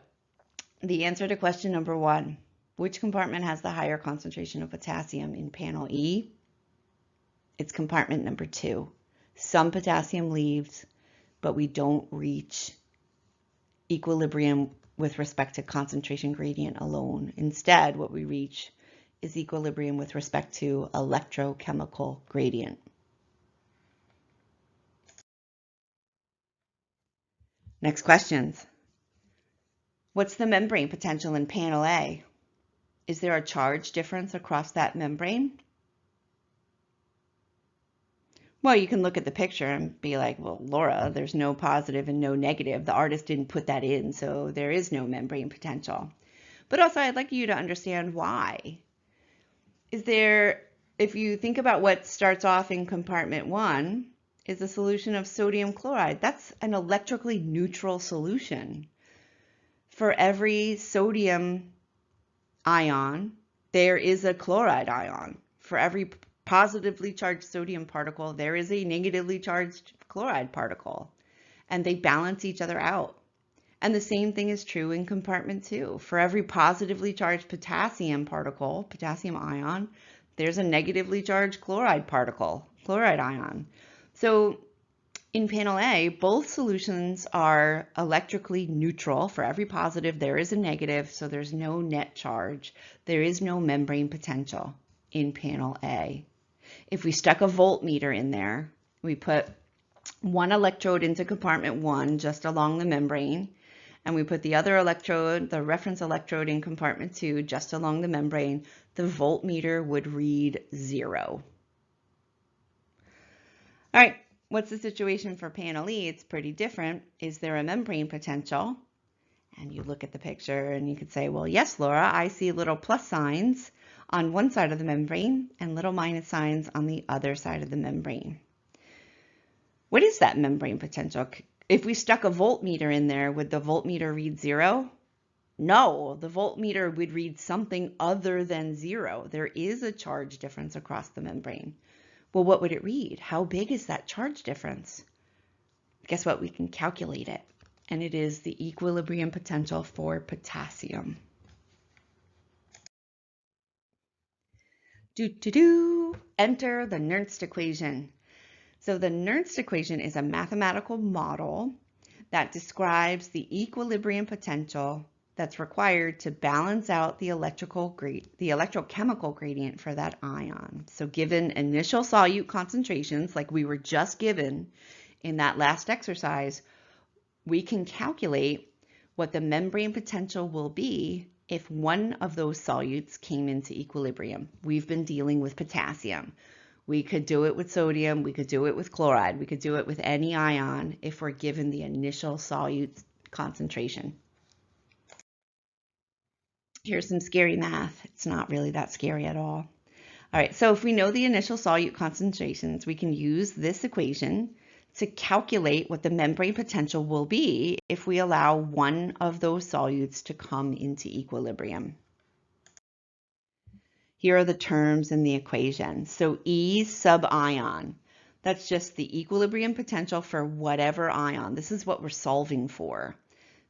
the answer to question number 1, which compartment has the higher concentration of potassium in panel E? It's compartment number 2. Some potassium leaves, but we don't reach equilibrium with respect to concentration gradient alone. Instead, what we reach is equilibrium with respect to electrochemical gradient. Next questions. What's the membrane potential in panel A? Is there a charge difference across that membrane? Well, you can look at the picture and be like, well, Laura, there's no positive and no negative. The artist didn't put that in, so there is no membrane potential. But also, I'd like you to understand why. If you think about what starts off in compartment 1, is a solution of sodium chloride. That's an electrically neutral solution. For every sodium ion, there is a chloride ion. For every positively charged sodium particle, there is a negatively charged chloride particle, and they balance each other out. And the same thing is true in compartment 2. For every positively charged potassium particle, potassium ion, there's a negatively charged chloride particle, chloride ion. So in panel A, both solutions are electrically neutral. For every positive, there is a negative, so there's no net charge. There is no membrane potential in panel A. If we stuck a voltmeter in there, we put one electrode into compartment 1 just along the membrane, and we put the other electrode, the reference electrode, in compartment 2 just along the membrane, the voltmeter would read 0. All right, what's the situation for panel E? It's pretty different. Is there a membrane potential? And you look at the picture and you could say, well, yes, Laura, I see little plus signs on one side of the membrane and little minus signs on the other side of the membrane. What is that membrane potential? If we stuck a voltmeter in there, would the voltmeter read 0? No, the voltmeter would read something other than 0. There is a charge difference across the membrane. Well, what would it read? How big is that charge difference? Guess what? We can calculate it. And it is the equilibrium potential for potassium. Enter the Nernst equation. So the Nernst equation is a mathematical model that describes the equilibrium potential that's required to balance out the electrochemical gradient for that ion. So given initial solute concentrations, like we were just given in that last exercise, we can calculate what the membrane potential will be if one of those solutes came into equilibrium. We've been dealing with potassium. We could do it with sodium, we could do it with chloride, we could do it with any ion if we're given the initial solute concentration. Here's some scary math. It's not really that scary at all. All right, so if we know the initial solute concentrations, we can use this equation to calculate what the membrane potential will be if we allow one of those solutes to come into equilibrium. Here are the terms in the equation. So E sub ion, that's just the equilibrium potential for whatever ion. This is what we're solving for.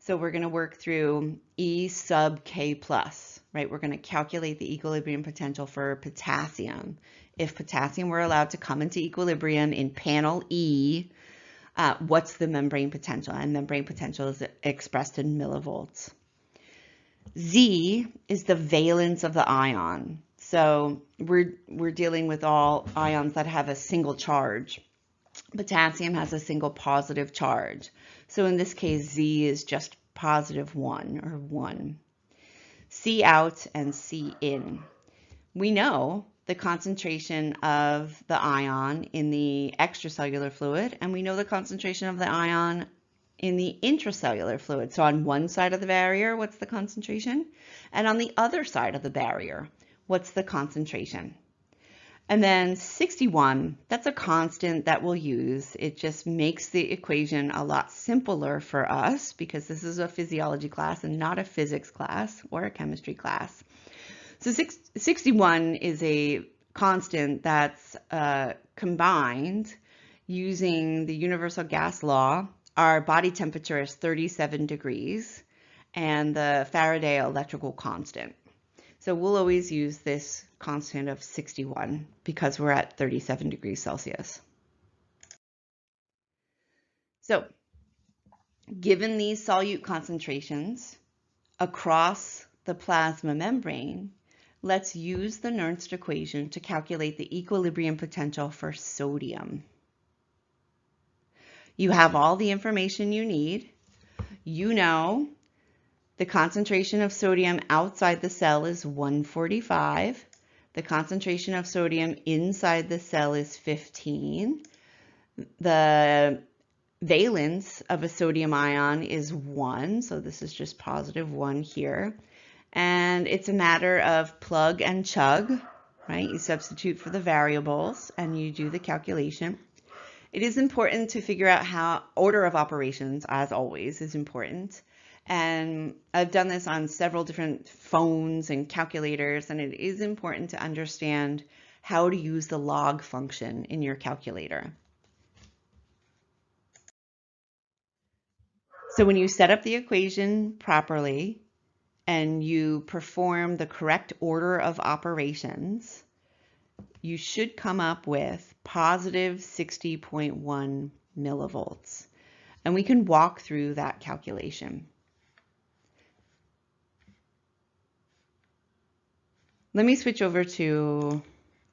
So we're going to work through E sub K plus, right? We're going to calculate the equilibrium potential for potassium. If potassium were allowed to come into equilibrium in panel E, what's the membrane potential? And membrane potential is expressed in millivolts. Z is the valence of the ion. So we're dealing with all ions that have a single charge. Potassium has a single positive charge. So in this case, Z is just positive 1 or 1. C out and C in. We know the concentration of the ion in the extracellular fluid, and we know the concentration of the ion in the intracellular fluid. So on one side of the barrier, what's the concentration? And on the other side of the barrier, what's the concentration? And then 61, that's a constant that we'll use. It just makes the equation a lot simpler for us because this is a physiology class and not a physics class or a chemistry class. So 61 is a constant that's combined using the universal gas law. Our body temperature is 37 degrees and the Faraday electrical constant. So we'll always use this constant of 61 because we're at 37 degrees Celsius. So given these solute concentrations across the plasma membrane, let's use the Nernst equation to calculate the equilibrium potential for sodium. You have all the information you need. You know the concentration of sodium outside the cell is 145. The concentration of sodium inside the cell is 15. The valence of a sodium ion is 1, so this is just positive 1 here. And it's a matter of plug and chug, right? You substitute for the variables and you do the calculation. It is important to figure out how order of operations, as always, is important. And I've done this on several different phones and calculators, and it is important to understand how to use the log function in your calculator. So when you set up the equation properly and you perform the correct order of operations, you should come up with positive 60.1 millivolts. And we can walk through that calculation. Let me switch over to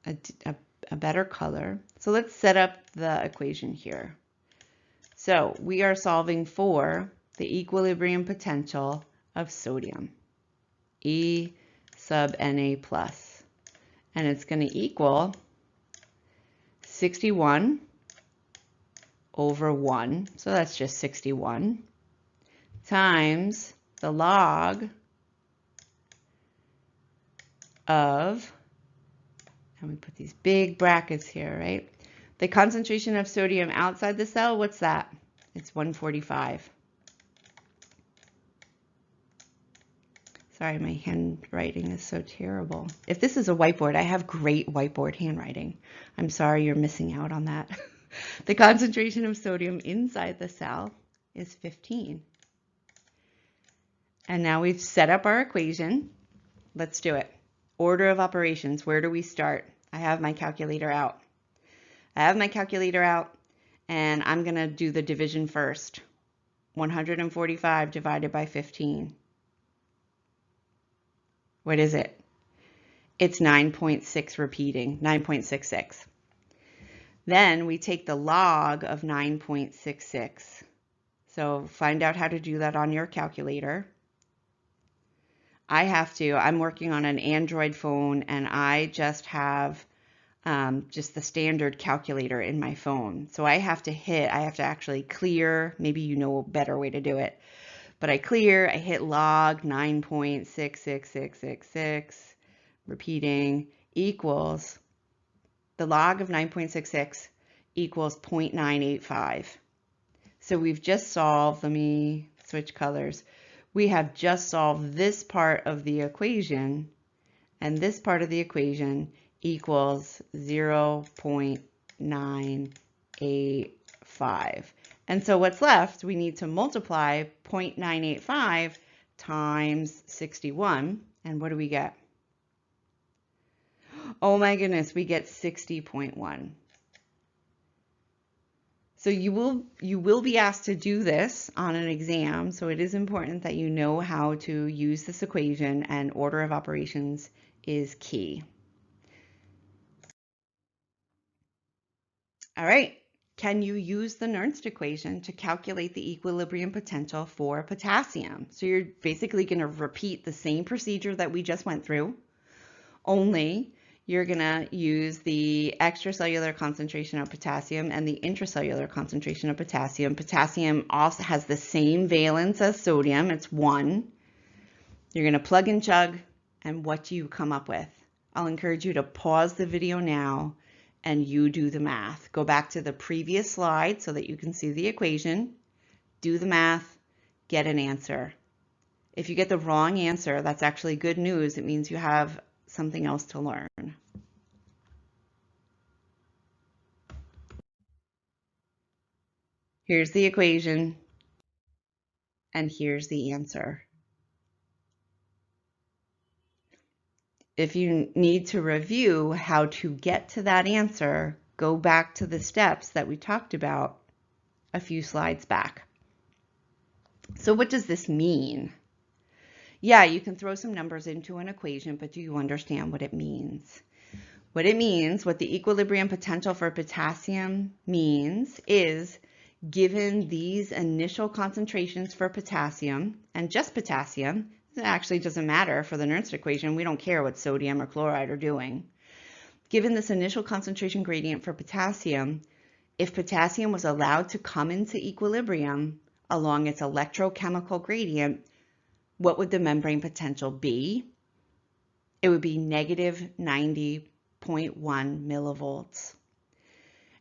a better color. So let's set up the equation here. So we are solving for the equilibrium potential of sodium, E sub Na plus, and it's going to equal 61 over 1, so that's just 61, times the log of, and we put these big brackets here, right? The concentration of sodium outside the cell, what's that? It's 145. Sorry, my handwriting is so terrible. If this is a whiteboard, I have great whiteboard handwriting. I'm sorry you're missing out on that. The concentration of sodium inside the cell is 15. And now we've set up our equation. Let's do it. Order of operations, where do we start? I have my calculator out. And I'm going to do the division first. 145 divided by 15. What is it? It's 9.6 repeating, 9.66. Then we take the log of 9.66. So find out how to do that on your calculator. I'm working on an Android phone and I just have just the standard calculator in my phone. So I have to actually clear, maybe you know a better way to do it, but I hit log 9.66666, repeating, equals, the log of 9.66 equals 0.985. So we've just solved, let me switch colors. We have just solved this part of the equation, and this part of the equation equals 0.985. And so what's left, we need to multiply 0.985 times 61. And what do we get? Oh my goodness, we get 60.1. So you will be asked to do this on an exam, so it is important that you know how to use this equation, and order of operations is key. All right, can you use the Nernst equation to calculate the equilibrium potential for potassium? So you're basically going to repeat the same procedure that we just went through, only you're going to use the extracellular concentration of potassium and the intracellular concentration of potassium. Potassium also has the same valence as sodium, it's 1. You're going to plug and chug, and what do you come up with? I'll encourage you to pause the video now and you do the math. Go back to the previous slide so that you can see the equation, do the math, get an answer. If you get the wrong answer, that's actually good news. It means you have something else to learn. Here's the equation, and here's the answer. If you need to review how to get to that answer, go back to the steps that we talked about a few slides back. So what does this mean? Yeah, you can throw some numbers into an equation, but do you understand what it means? What it means, what the equilibrium potential for potassium means, is given these initial concentrations for potassium, and just potassium, it actually doesn't matter for the Nernst equation, we don't care what sodium or chloride are doing. Given this initial concentration gradient for potassium, if potassium was allowed to come into equilibrium along its electrochemical gradient, what would the membrane potential be? It would be negative 90.1 millivolts.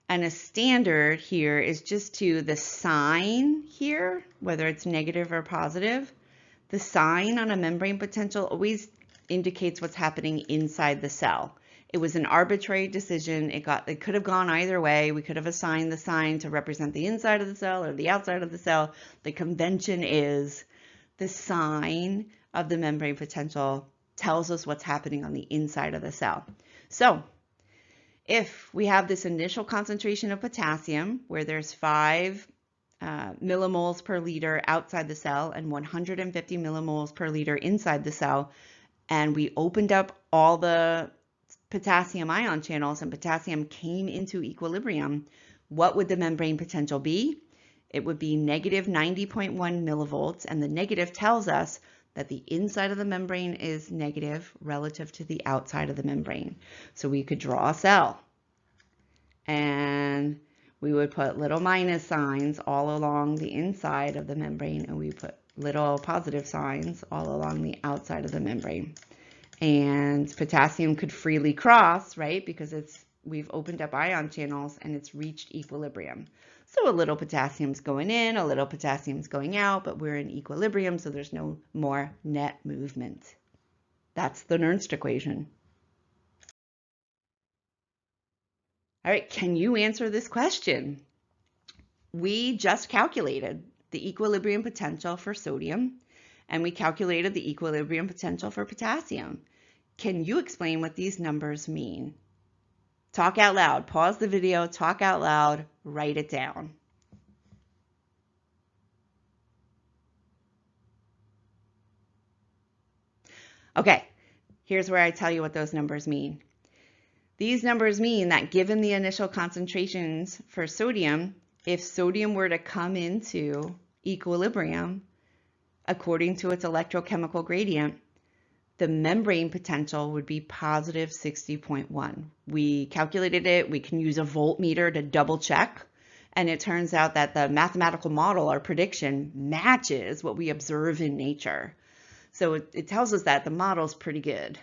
And a standard here is just to the sign here, whether it's negative or positive. The sign on a membrane potential always indicates what's happening inside the cell. It was an arbitrary decision. It could have gone either way. We could have assigned the sign to represent the inside of the cell or the outside of the cell. The convention is the sign of the membrane potential tells us what's happening on the inside of the cell. So if we have this initial concentration of potassium where there's 5 millimoles per liter outside the cell and 150 millimoles per liter inside the cell, and we opened up all the potassium ion channels and potassium came into equilibrium, what would the membrane potential be? It would be negative 90.1 millivolts, and the negative tells us that the inside of the membrane is negative relative to the outside of the membrane. So we could draw a cell, and we would put little minus signs all along the inside of the membrane, and we put little positive signs all along the outside of the membrane. And potassium could freely cross, right? Because we've opened up ion channels and it's reached equilibrium. So a little potassium's going in, a little potassium's going out, but we're in equilibrium, so there's no more net movement. That's the Nernst equation. All right, can you answer this question? We just calculated the equilibrium potential for sodium, and we calculated the equilibrium potential for potassium. Can you explain what these numbers mean? Talk out loud. Pause the video, talk out loud, write it down. Okay, here's where I tell you what those numbers mean. These numbers mean that given the initial concentrations for sodium, if sodium were to come into equilibrium according to its electrochemical gradient, the membrane potential would be positive 60.1. We calculated it. We can use a voltmeter to double check. And it turns out that the mathematical model, our prediction, matches what we observe in nature. So it tells us that the model's pretty good.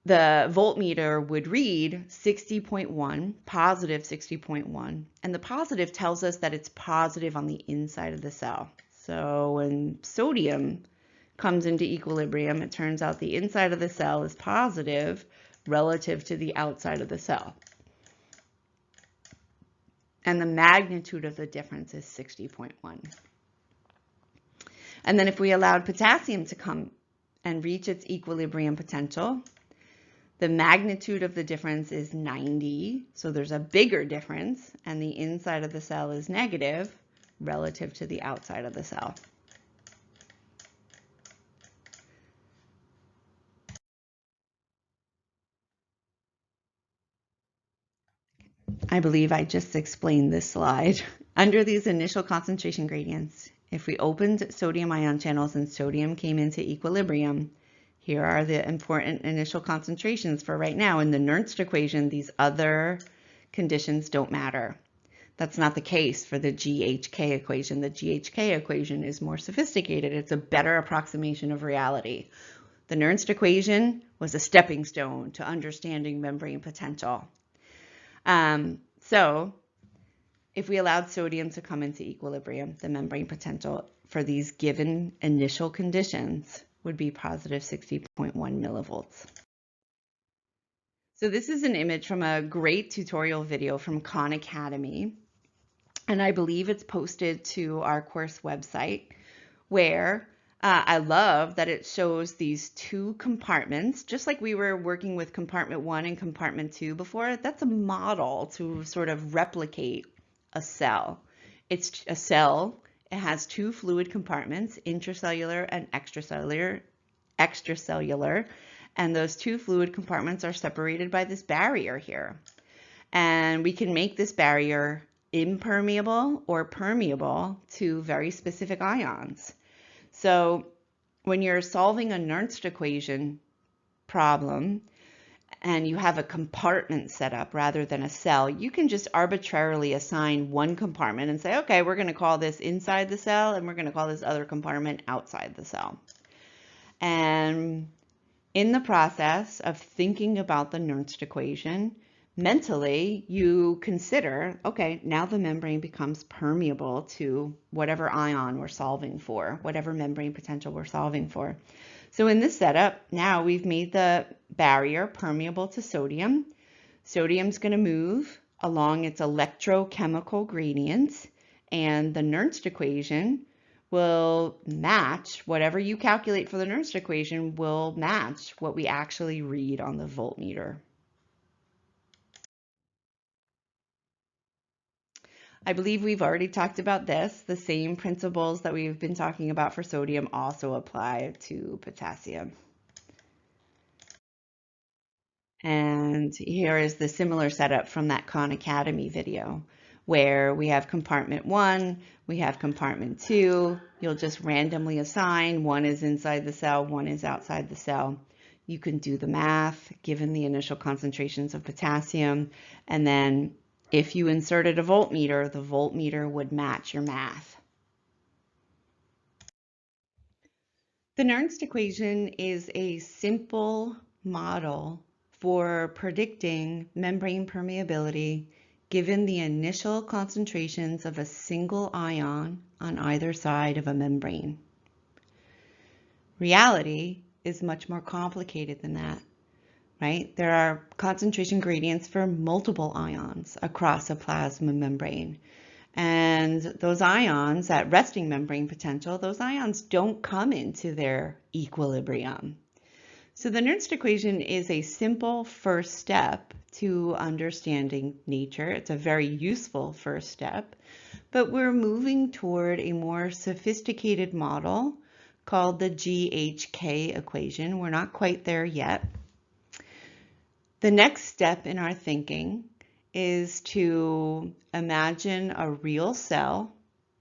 The voltmeter would read 60.1, positive 60.1, and the positive tells us that it's positive on the inside of the cell. So when sodium comes into equilibrium, it turns out the inside of the cell is positive relative to the outside of the cell. And the magnitude of the difference is 60.1. And then if we allowed potassium to come and reach its equilibrium potential, the magnitude of the difference is 90, so there's a bigger difference, and the inside of the cell is negative relative to the outside of the cell. I believe I just explained this slide. Under these initial concentration gradients, if we opened sodium ion channels and sodium came into equilibrium, here are the important initial concentrations for right now. In the Nernst equation, these other conditions don't matter. That's not the case for the GHK equation. The GHK equation is more sophisticated. It's a better approximation of reality. The Nernst equation was a stepping stone to understanding membrane potential. So if we allowed sodium to come into equilibrium, the membrane potential for these given initial conditions would be positive 60.1 millivolts. So this is an image from a great tutorial video from Khan Academy, and I believe it's posted to our course website, where I love that it shows these 2 compartments, just like we were working with compartment 1 and compartment 2 before. That's a model to sort of replicate a cell. It's a cell. It has 2 fluid compartments, intracellular and extracellular, and those 2 fluid compartments are separated by this barrier here. And we can make this barrier impermeable or permeable to very specific ions. So when you're solving a Nernst equation problem and you have a compartment set up rather than a cell, you can just arbitrarily assign one compartment and say, okay, we're going to call this inside the cell and we're going to call this other compartment outside the cell. And in the process of thinking about the Nernst equation, mentally, you consider, okay, now the membrane becomes permeable to whatever ion we're solving for, whatever membrane potential we're solving for. So in this setup, now we've made the barrier permeable to sodium. Sodium's going to move along its electrochemical gradients, and the Nernst equation will match whatever you calculate for the Nernst equation will match what we actually read on the voltmeter. I believe we've already talked about this. The same principles that we've been talking about for sodium also apply to potassium. And here is the similar setup from that Khan Academy video, where we have compartment 1, we have compartment 2. You'll just randomly assign, one is inside the cell, one is outside the cell. You can do the math given the initial concentrations of potassium, and then if you inserted a voltmeter, the voltmeter would match your math. The Nernst equation is a simple model for predicting membrane permeability given the initial concentrations of a single ion on either side of a membrane. Reality is much more complicated than that. Right? There are concentration gradients for multiple ions across a plasma membrane. And those ions at resting membrane potential, those ions don't come into their equilibrium. So the Nernst equation is a simple first step to understanding nature. It's a very useful first step, but we're moving toward a more sophisticated model called the GHK equation. We're not quite there yet. The next step in our thinking is to imagine a real cell,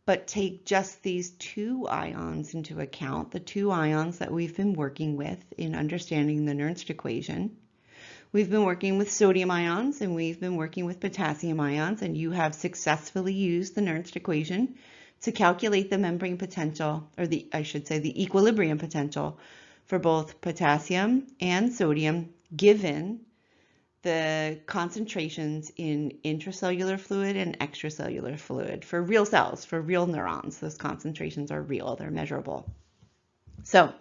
but take just these two ions into account, the two ions that we've been working with in understanding the Nernst equation. We've been working with sodium ions and we've been working with potassium ions, and you have successfully used the Nernst equation to calculate the membrane potential, or I should say the equilibrium potential for both potassium and sodium given the concentrations in intracellular fluid and extracellular fluid for real cells, for real neurons. Those concentrations are real, they're measurable. So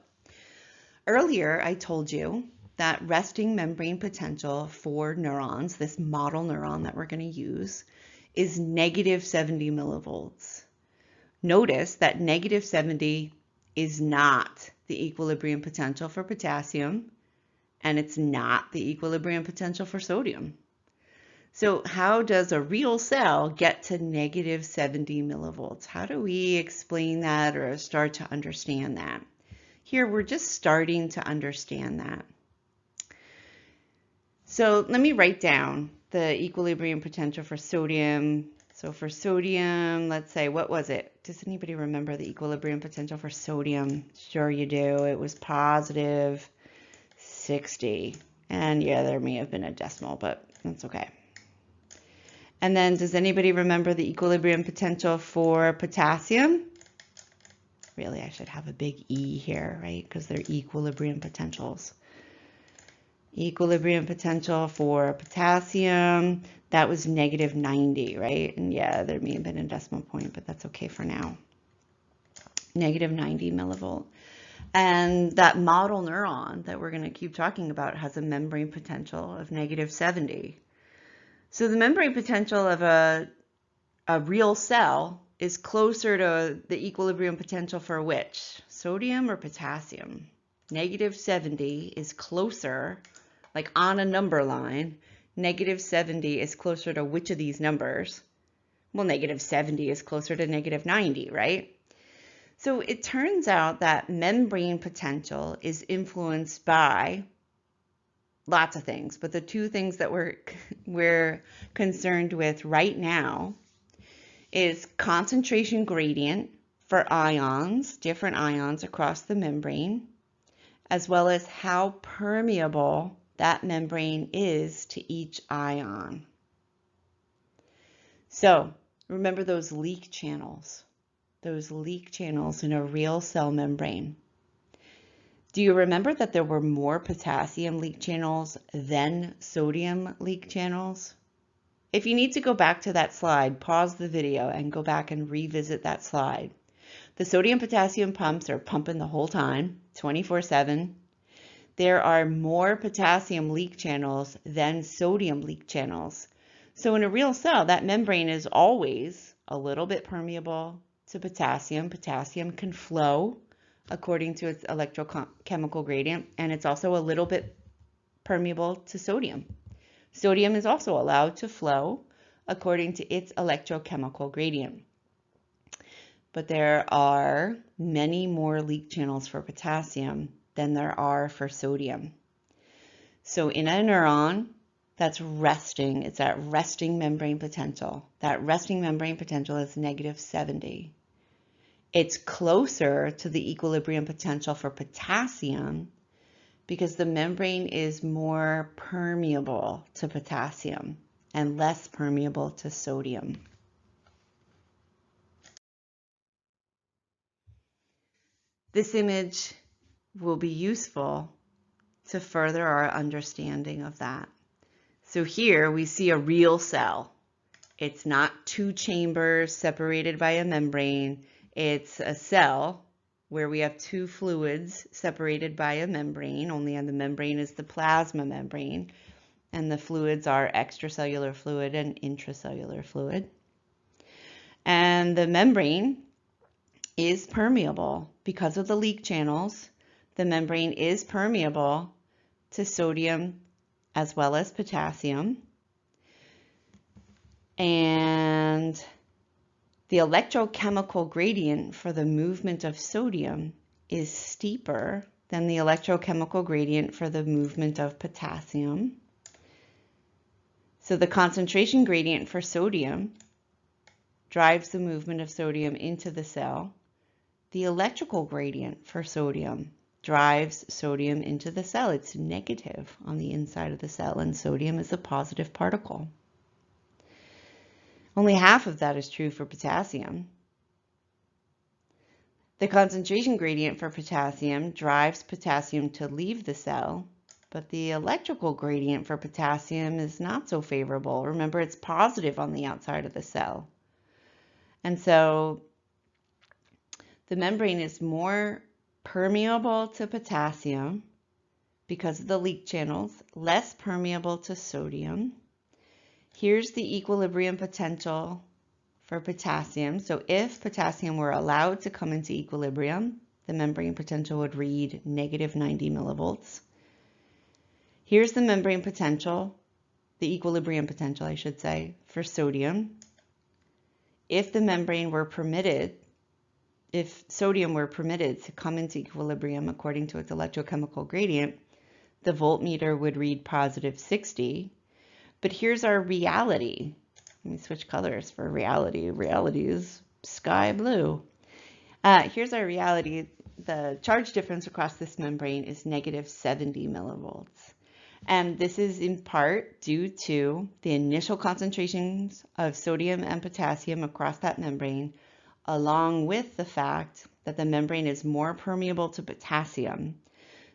earlier I told you that resting membrane potential for neurons, this model neuron that we're going to use, is negative 70 millivolts. Notice that negative 70 is not the equilibrium potential for potassium, and it's not the equilibrium potential for sodium. So how does a real cell get to negative 70 millivolts? How do we explain that or start to understand that? Here we're just starting to understand that. So let me write down the equilibrium potential for sodium. So for sodium, let's say, what was it? Does anybody remember the equilibrium potential for sodium? Sure you do. It was positive 60. And yeah, there may have been a decimal, but that's okay. And then does anybody remember the equilibrium potential for potassium? Really, I should have a big E here, right? Because they're equilibrium potentials. Equilibrium potential for potassium, that was negative 90, right? And yeah, there may have been a decimal point, but that's okay for now. Negative 90 millivolt. And that model neuron that we're going to keep talking about has a membrane potential of negative 70. So the membrane potential of a real cell is closer to the equilibrium potential for which? Sodium or potassium? Negative 70 is closer, like on a number line, negative 70 is closer to which of these numbers? Well, negative 70 is closer to negative 90, right? So it turns out that membrane potential is influenced by lots of things, but the two things that we're concerned with right now is concentration gradient for ions, different ions across the membrane, as well as how permeable that membrane is to each ion. So remember those leak channels in a real cell membrane. Do you remember that there were more potassium leak channels than sodium leak channels? If you need to go back to that slide, pause the video and go back and revisit that slide. The sodium potassium pumps are pumping the whole time, 24/7. There are more potassium leak channels than sodium leak channels. So in a real cell, that membrane is always a little bit permeable to potassium. Potassium can flow according to its electrochemical gradient, and it's also a little bit permeable to sodium. Sodium is also allowed to flow according to its electrochemical gradient. But there are many more leak channels for potassium than there are for sodium. So in a neuron that's resting, it's at resting membrane potential. That resting membrane potential is -70. It's closer to the equilibrium potential for potassium because the membrane is more permeable to potassium and less permeable to sodium. This image will be useful to further our understanding of that. So here we see a real cell. It's not two chambers separated by a membrane. It's a cell where we have two fluids separated by a membrane, only on the membrane is the plasma membrane, and the fluids are extracellular fluid and intracellular fluid. And the membrane is permeable because of the leak channels. The membrane is permeable to sodium as well as potassium. And the electrochemical gradient for the movement of sodium is steeper than the electrochemical gradient for the movement of potassium. So the concentration gradient for sodium drives the movement of sodium into the cell. The electrical gradient for sodium drives sodium into the cell. It's negative on the inside of the cell, and sodium is a positive particle. Only half of that is true for potassium. The concentration gradient for potassium drives potassium to leave the cell, but the electrical gradient for potassium is not so favorable. Remember, it's positive on the outside of the cell. And so the membrane is more permeable to potassium because of the leak channels, less permeable to sodium. Here's the equilibrium potential for potassium. So if potassium were allowed to come into equilibrium, the membrane potential would read -90 millivolts. Here's the membrane potential, the equilibrium potential, I should say, for sodium. If the membrane were permitted, if sodium were permitted to come into equilibrium according to its electrochemical gradient, the voltmeter would read +60. But here's our reality. Let me switch colors for reality. Reality is sky blue. Here's our reality. The charge difference across this membrane is -70 millivolts. And this is in part due to the initial concentrations of sodium and potassium across that membrane, along with the fact that the membrane is more permeable to potassium.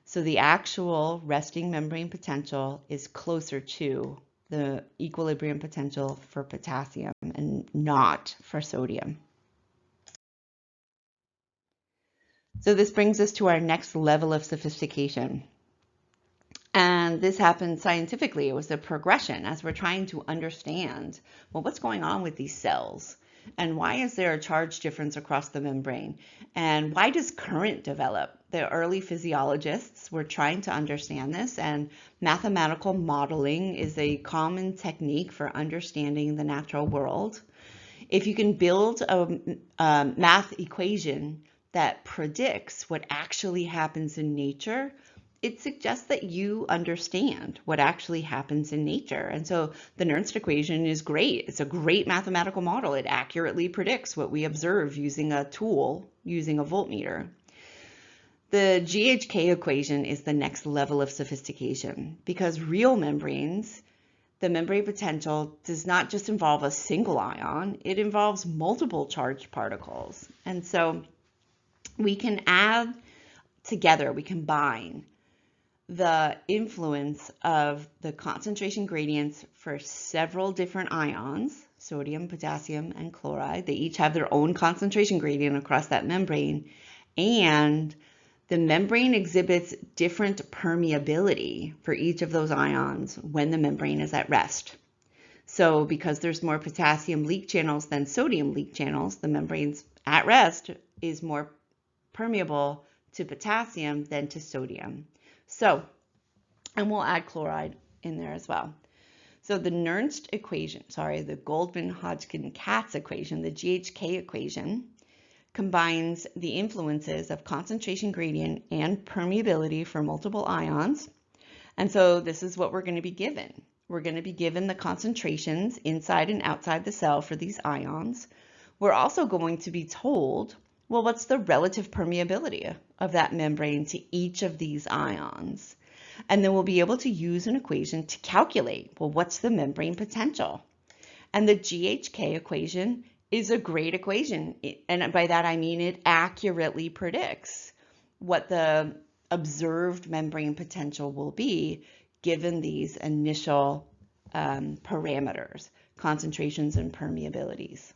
So the actual resting membrane potential is closer to the equilibrium potential for potassium and not for sodium. So this brings us to our next level of sophistication. And this happened scientifically. It was a progression as we're trying to understand, well, what's going on with these cells? And why is there a charge difference across the membrane? And why does current develop? The early physiologists were trying to understand this, and mathematical modeling is a common technique for understanding the natural world. If you can build a math equation that predicts what actually happens in nature, it suggests that you understand what actually happens in nature. And so the Nernst equation is great. It's a great mathematical model. It accurately predicts what we observe using a tool, using a voltmeter. The GHK equation is the next level of sophistication because real membranes, the membrane potential does not just involve a single ion, it involves multiple charged particles. And so we can add together, we combine the influence of the concentration gradients for several different ions, sodium, potassium, and chloride. They each have their own concentration gradient across that membrane, and the membrane exhibits different permeability for each of those ions when the membrane is at rest. So because there's more potassium leak channels than sodium leak channels, the membrane's at rest is more permeable to potassium than to sodium. So, and we'll add chloride in there as well. So the Nernst equation, the Goldman-Hodgkin-Katz equation, the GHK equation, combines the influences of concentration gradient and permeability for multiple ions. And so this is what we're going to be given. We're going to be given the concentrations inside and outside the cell for these ions. We're also going to be told, well, what's the relative permeability of that membrane to each of these ions? And then we'll be able to use an equation to calculate, well, what's the membrane potential? And the GHK equation is a great equation. And by that, I mean it accurately predicts what the observed membrane potential will be given these initial parameters, concentrations and permeabilities.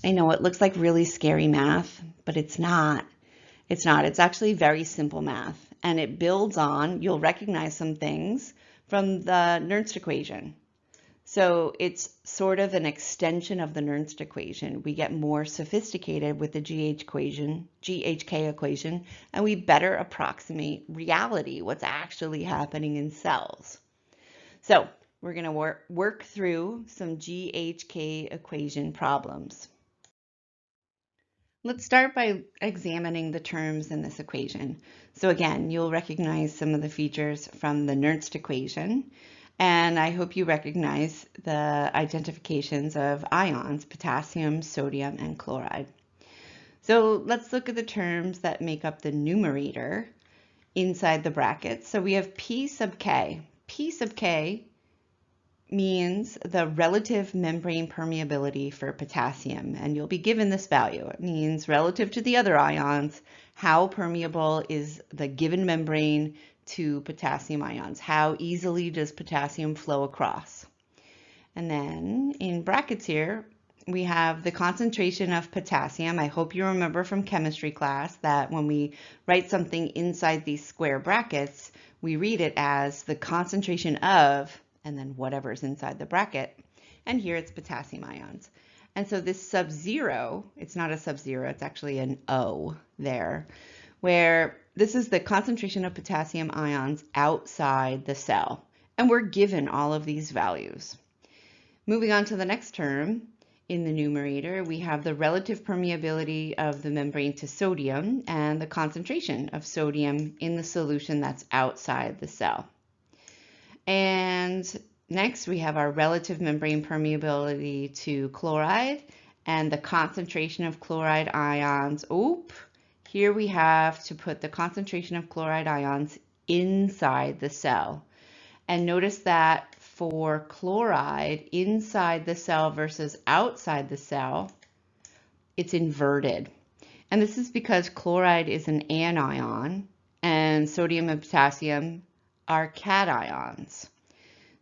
I know it looks like really scary math, but it's not. It's not. It's actually very simple math, and it builds on, you'll recognize some things from the Nernst equation. So it's sort of an extension of the Nernst equation. We get more sophisticated with the GHK equation, and we better approximate reality, what's actually happening in cells. So we're going to work through some GHK equation problems. Let's start by examining the terms in this equation. So again, you'll recognize some of the features from the Nernst equation, and I hope you recognize the identifications of ions, potassium, sodium, and chloride. So let's look at the terms that make up the numerator inside the brackets. So we have P sub K. P sub K means the relative membrane permeability for potassium, and you'll be given this value. It means relative to the other ions, how permeable is the given membrane to potassium ions? How easily does potassium flow across? And then in brackets here, we have the concentration of potassium. I hope you remember from chemistry class that when we write something inside these square brackets, we read it as the concentration of, and then whatever's inside the bracket. And here it's potassium ions. And so this sub-zero, it's not a sub-zero, it's actually an O there, where this is the concentration of potassium ions outside the cell. And we're given all of these values. Moving on to the next term, in the numerator, we have the relative permeability of the membrane to sodium and the concentration of sodium in the solution that's outside the cell. And next we have our relative membrane permeability to chloride and the concentration of chloride ions. Here we have to put the concentration of chloride ions inside the cell. And notice that for chloride inside the cell versus outside the cell, it's inverted. And this is because chloride is an anion and sodium and potassium are cations.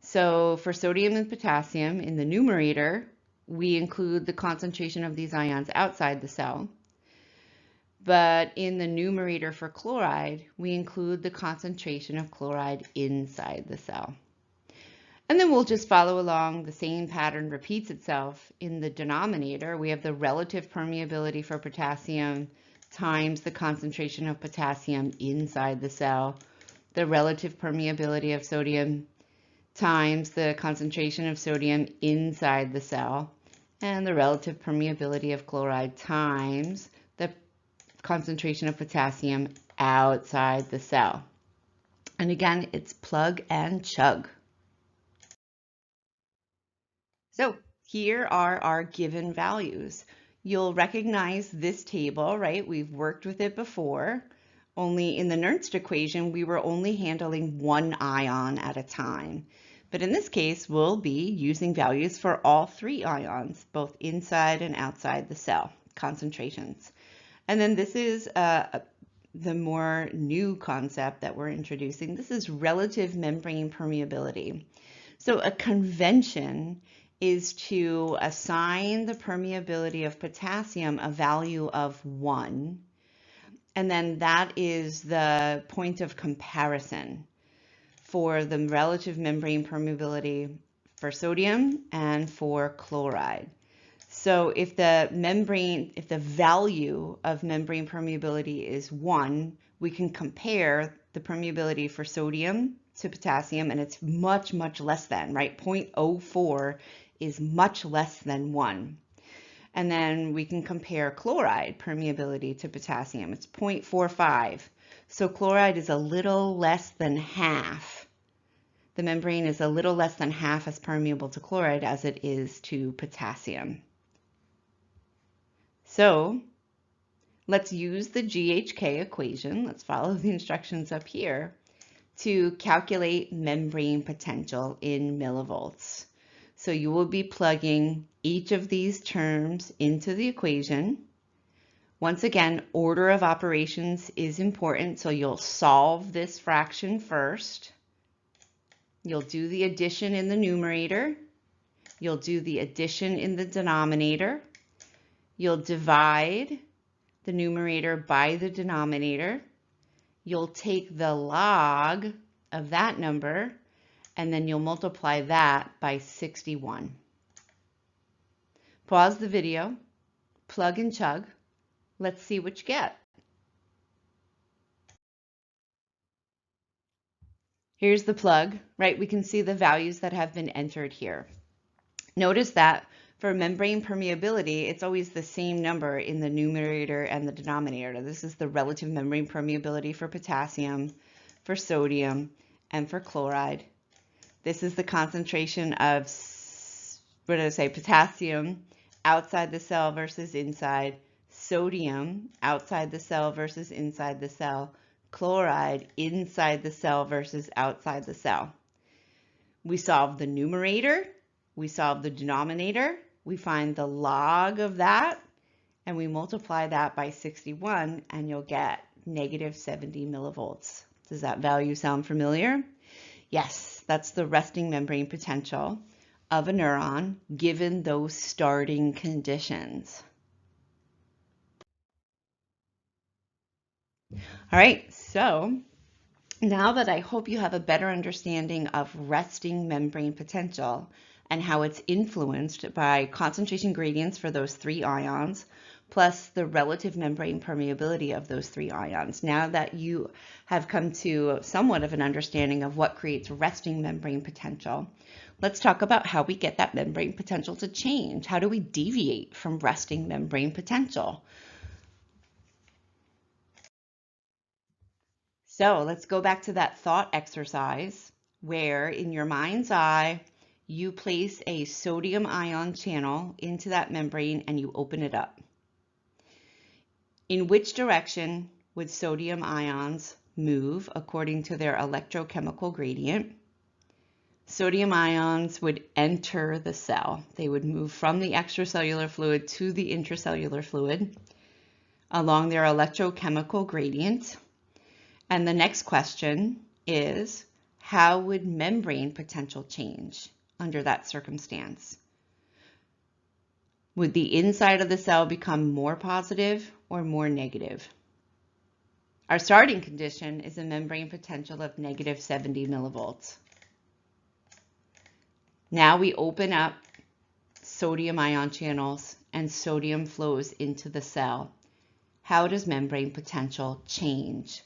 So for sodium and potassium in the numerator, we include the concentration of these ions outside the cell. But in the numerator for chloride, we include the concentration of chloride inside the cell. And then we'll just follow along. The same pattern repeats itself. In the denominator, we have the relative permeability for potassium times the concentration of potassium inside the cell, the relative permeability of sodium times the concentration of sodium inside the cell, and the relative permeability of chloride times the concentration of potassium outside the cell. And again, it's plug and chug. So here are our given values. You'll recognize this table, right? We've worked with it before. Only in the Nernst equation, we were only handling one ion at a time. But in this case, we'll be using values for all three ions, both inside and outside the cell, concentrations. And then this is the more new concept that we're introducing. This is relative membrane permeability. So a convention is to assign the permeability of potassium a value of 1, and then that is the point of comparison for the relative membrane permeability for sodium and for chloride. So if the value of membrane permeability is 1, we can compare the permeability for sodium to potassium, and it's much, much less than, right? 0.04 is much less than 1. And then we can compare chloride permeability to potassium. It's 0.45. So chloride is a little less than half. The membrane is a little less than half as permeable to chloride as it is to potassium. So let's use the GHK equation. Let's follow the instructions up here to calculate membrane potential in millivolts. So you will be plugging each of these terms into the equation. Once again, order of operations is important, so you'll solve this fraction first. You'll do the addition in the numerator. You'll do the addition in the denominator. You'll divide the numerator by the denominator. You'll take the log of that number, and then you'll multiply that by 61. Pause the video, plug and chug. Let's see what you get. Here's the plug, right? We can see the values that have been entered here. Notice that for membrane permeability, it's always the same number in the numerator and the denominator. This is the relative membrane permeability for potassium, for sodium, and for chloride. This is the concentration of, potassium outside the cell versus inside, sodium outside the cell versus inside the cell, chloride inside the cell versus outside the cell. We solve the numerator, we solve the denominator, we find the log of that, and we multiply that by 61, and you'll get negative 70 millivolts. Does that value sound familiar? Yes, that's the resting membrane potential of a neuron given those starting conditions. All right, so now that I hope you have a better understanding of resting membrane potential and how it's influenced by concentration gradients for those 3 ions, plus the relative membrane permeability of those 3 ions. Now that you have come to somewhat of an understanding of what creates resting membrane potential, let's talk about how we get that membrane potential to change. How do we deviate from resting membrane potential? So let's go back to that thought exercise where in your mind's eye, you place a sodium ion channel into that membrane and you open it up. In which direction would sodium ions move according to their electrochemical gradient? Sodium ions would enter the cell. They would move from the extracellular fluid to the intracellular fluid along their electrochemical gradient. And the next question is, how would membrane potential change under that circumstance? Would the inside of the cell become more positive or more negative? Our starting condition is a membrane potential of negative 70 millivolts. Now we open up sodium ion channels and sodium flows into the cell. How does membrane potential change?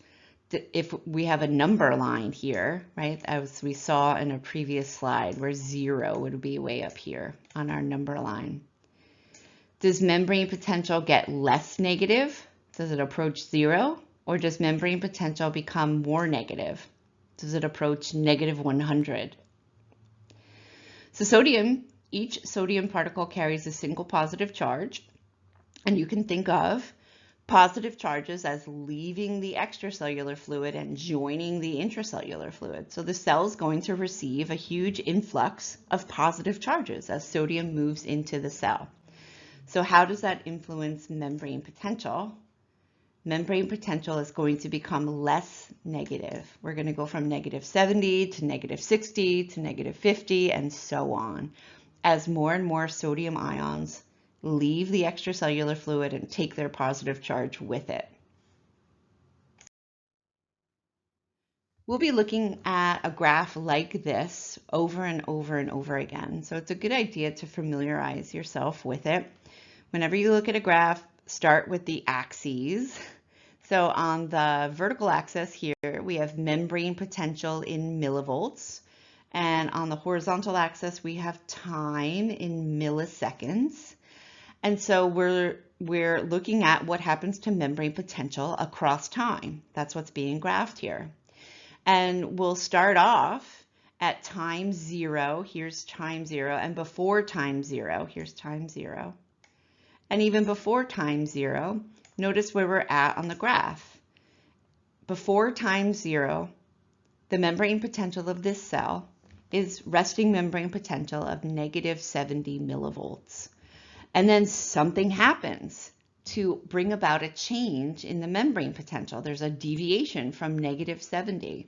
If we have a number line here, right, as we saw in a previous slide where 0 would be way up here on our number line. Does membrane potential get less negative? Does it approach 0? Or does membrane potential become more negative? Does it approach negative 100? So each sodium particle carries a single positive charge, and you can think of positive charges as leaving the extracellular fluid and joining the intracellular fluid. So the cell is going to receive a huge influx of positive charges as sodium moves into the cell. So how does that influence membrane potential? membrane potential is going to become less negative. We're going to go from -70 to -60 to -50 and so on, as more and more sodium ions leave the extracellular fluid and take their positive charge with it. We'll be looking at a graph like this over and over and over again. So it's a good idea to familiarize yourself with it. Whenever you look at a graph, start with the axes. So on the vertical axis here, we have membrane potential in millivolts. And on the horizontal axis, we have time in milliseconds. And so we're looking at what happens to membrane potential across time. That's what's being graphed here. And we'll start off at time 0. Here's time 0. And before time 0, here's time 0. And even before time 0, notice where we're at on the graph. Before time 0, the membrane potential of this cell is resting membrane potential of -70 millivolts. And then something happens to bring about a change in the membrane potential. There's a deviation from -70.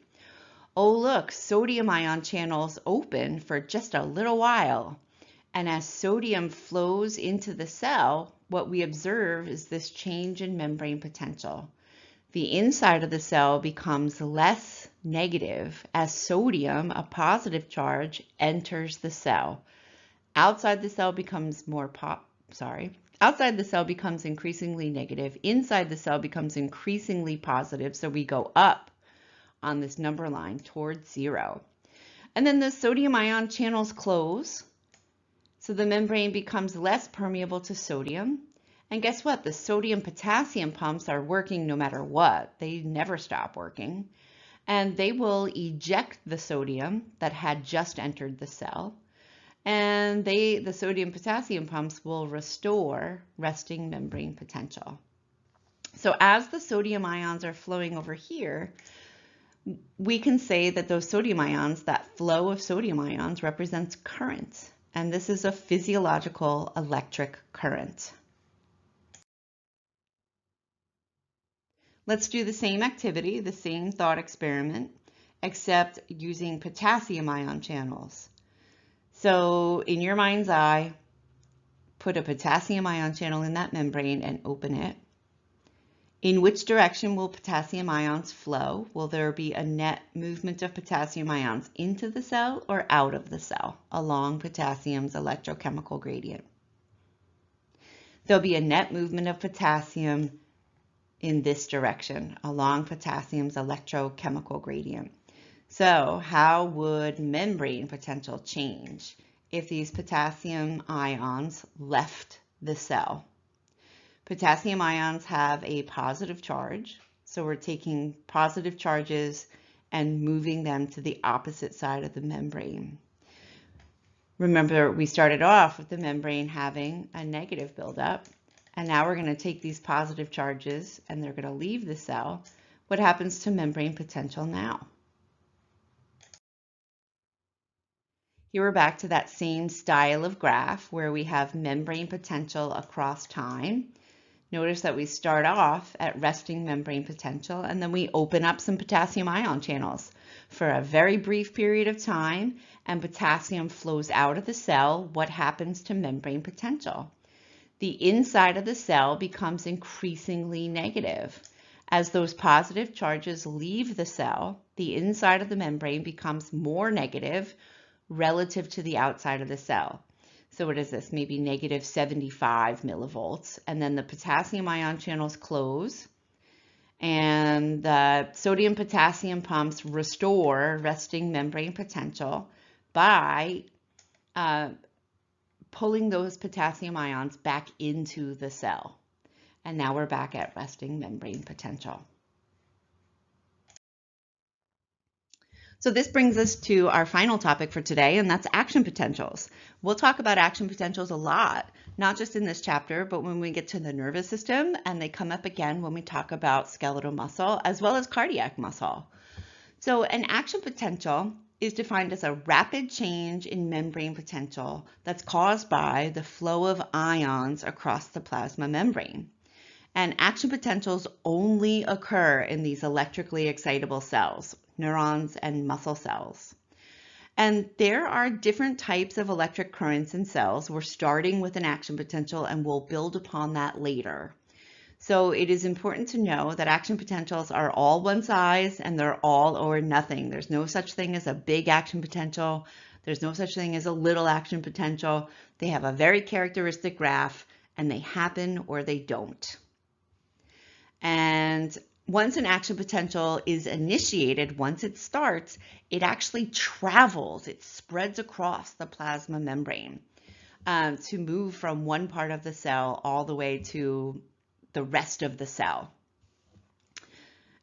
Oh, look, sodium ion channels open for just a little while. And as sodium flows into the cell, what we observe is this change in membrane potential. The inside of the cell becomes less negative as sodium, a positive charge, enters the cell. Outside the cell becomes outside the cell becomes increasingly negative. Inside the cell becomes increasingly positive. So we go up on this number line towards 0. And then the sodium ion channels close. So the membrane becomes less permeable to sodium. And guess what? The sodium-potassium pumps are working no matter what. They never stop working. And they will eject the sodium that had just entered the cell. And the sodium-potassium pumps will restore resting membrane potential. So as the sodium ions are flowing over here, we can say that those sodium ions, that flow of sodium ions, represents current. And this is a physiological electric current. Let's do the same activity, the same thought experiment, except using potassium ion channels. So in your mind's eye, put a potassium ion channel in that membrane and open it. In which direction will potassium ions flow? Will there be a net movement of potassium ions into the cell or out of the cell along potassium's electrochemical gradient? There'll be a net movement of potassium in this direction along potassium's electrochemical gradient. So how would membrane potential change if these potassium ions left the cell? Potassium ions have a positive charge, so we're taking positive charges and moving them to the opposite side of the membrane. Remember, we started off with the membrane having a negative buildup, and now we're going to take these positive charges and they're going to leave the cell. What happens to membrane potential now? Here we're back to that same style of graph where we have membrane potential across time. Notice that we start off at resting membrane potential and then we open up some potassium ion channels for a very brief period of time, and potassium flows out of the cell. What happens to membrane potential? The inside of the cell becomes increasingly negative. As those positive charges leave the cell, the inside of the membrane becomes more negative relative to the outside of the cell. So what is this? Maybe -75 millivolts. And then the potassium ion channels close and the sodium potassium pumps restore resting membrane potential by pulling those potassium ions back into the cell. And now we're back at resting membrane potential. So this brings us to our final topic for today, and that's action potentials. We'll talk about action potentials a lot, not just in this chapter, but when we get to the nervous system, and they come up again when we talk about skeletal muscle as well as cardiac muscle. So an action potential is defined as a rapid change in membrane potential that's caused by the flow of ions across the plasma membrane. And action potentials only occur in these electrically excitable cells, neurons and muscle cells. And there are different types of electric currents in cells. We're starting with an action potential and we'll build upon that later. So it is important to know that action potentials are all one size and they're all or nothing. There's no such thing as a big action potential. There's no such thing as a little action potential. They have a very characteristic graph and they happen or they don't. And once an action potential is initiated, once it starts, it actually travels, it spreads across the plasma membrane to move from one part of the cell all the way to the rest of the cell.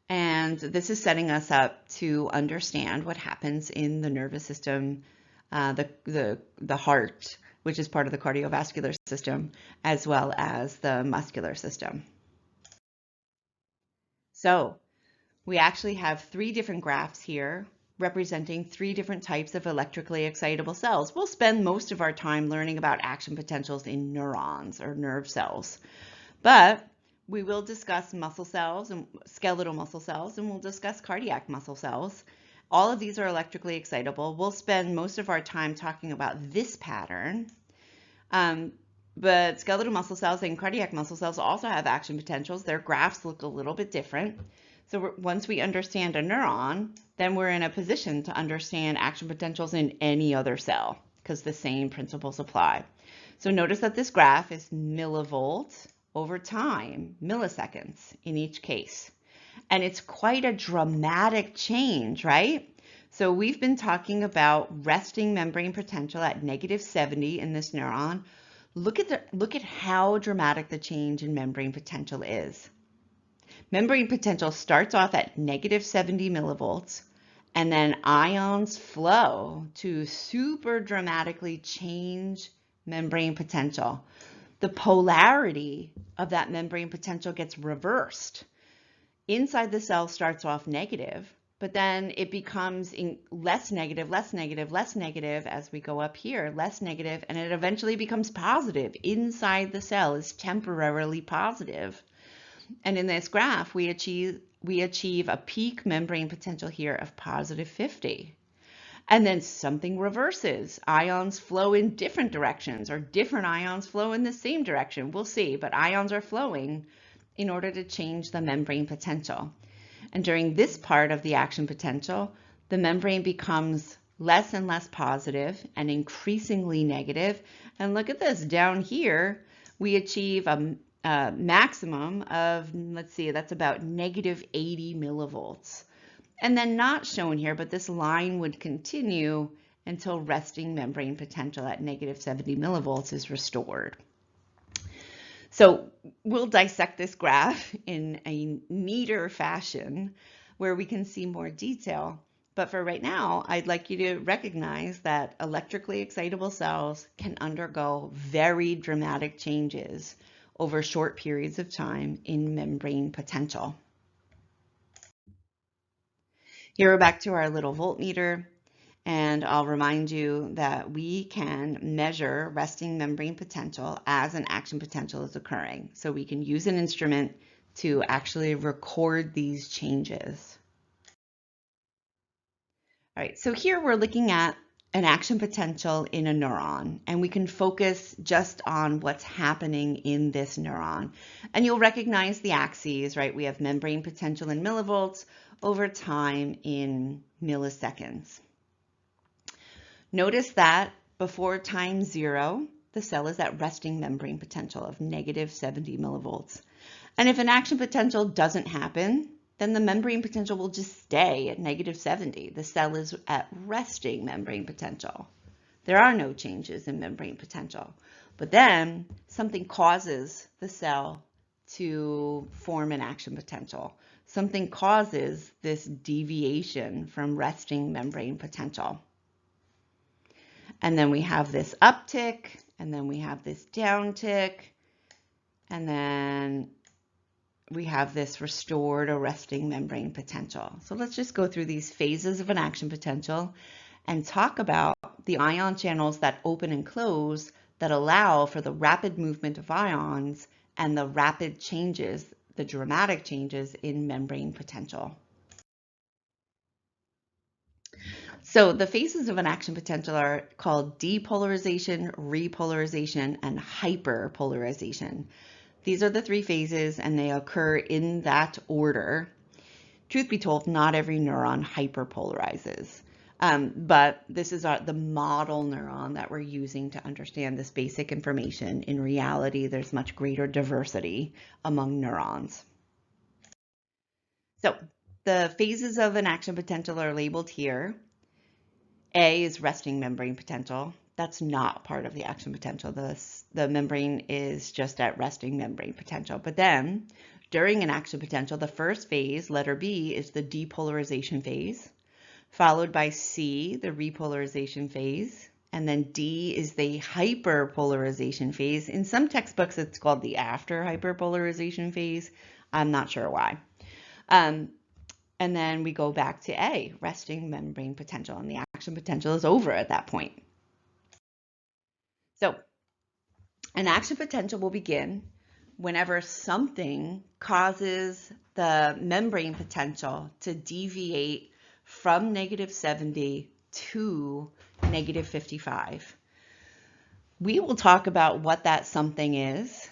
And this is setting us up to understand what happens in the nervous system, the heart, which is part of the cardiovascular system, as well as the muscular system. So we actually have 3 different graphs here representing 3 different types of electrically excitable cells. We'll spend most of our time learning about action potentials in neurons or nerve cells, but we will discuss muscle cells and skeletal muscle cells, and we'll discuss cardiac muscle cells. All of these are electrically excitable. We'll spend most of our time talking about this pattern, but skeletal muscle cells and cardiac muscle cells also have action potentials. Their graphs look a little bit different. So once we understand a neuron, then we're in a position to understand action potentials in any other cell because the same principles apply. So notice that this graph is millivolts over time, milliseconds in each case. And it's quite a dramatic change, right? So we've been talking about resting membrane potential at -70 in this neuron. Look at how dramatic the change in membrane potential is. Membrane potential starts off at -70 millivolts, and then ions flow to super dramatically change membrane potential. The polarity of that membrane potential gets reversed. Inside the cell starts off negative, but then it becomes less negative, less negative, less negative as we go up here, less negative, and it eventually becomes positive. Inside the cell is temporarily positive. And in this graph, we achieve a peak membrane potential here of +50. And then something reverses. Ions flow in different directions, or different ions flow in the same direction. We'll see, but ions are flowing in order to change the membrane potential. And during this part of the action potential, the membrane becomes less and less positive and increasingly negative. And look at this, down here, we achieve a maximum of, let's see, that's about -80 millivolts. And then not shown here, but this line would continue until resting membrane potential at -70 millivolts is restored. So we'll dissect this graph in a neater fashion where we can see more detail. But for right now, I'd like you to recognize that electrically excitable cells can undergo very dramatic changes over short periods of time in membrane potential. Here we're back to our little voltmeter, and I'll remind you that we can measure resting membrane potential as an action potential is occurring. So we can use an instrument to actually record these changes. All right, so here we're looking at an action potential in a neuron, and we can focus just on what's happening in this neuron. And you'll recognize the axes, right? We have membrane potential in millivolts over time in milliseconds. Notice that before time 0, the cell is at resting membrane potential of -70 millivolts. And if an action potential doesn't happen, then the membrane potential will just stay at -70. The cell is at resting membrane potential. There are no changes in membrane potential. But then something causes the cell to form an action potential. Something causes this deviation from resting membrane potential. And then we have this uptick, and then we have this downtick, and then we have this restored or resting membrane potential. So let's just go through these phases of an action potential and talk about the ion channels that open and close that allow for the rapid movement of ions and the rapid changes, the dramatic changes in membrane potential. So the phases of an action potential are called depolarization, repolarization, and hyperpolarization. These are the three phases, and they occur in that order. Truth be told, not every neuron hyperpolarizes, but this is the model neuron that we're using to understand this basic information. In reality, there's much greater diversity among neurons. So the phases of an action potential are labeled here. A is resting membrane potential. That's not part of the action potential. The membrane is just at resting membrane potential. But then during an action potential, the first phase, letter B, is the depolarization phase, followed by C, the repolarization phase, and then D is the hyperpolarization phase. In some textbooks, it's called the after hyperpolarization phase. I'm not sure why. And then we go back to A, resting membrane potential, and the action potential is over at that point. So an action potential will begin whenever something causes the membrane potential to deviate from -70 to -55. We will talk about what that something is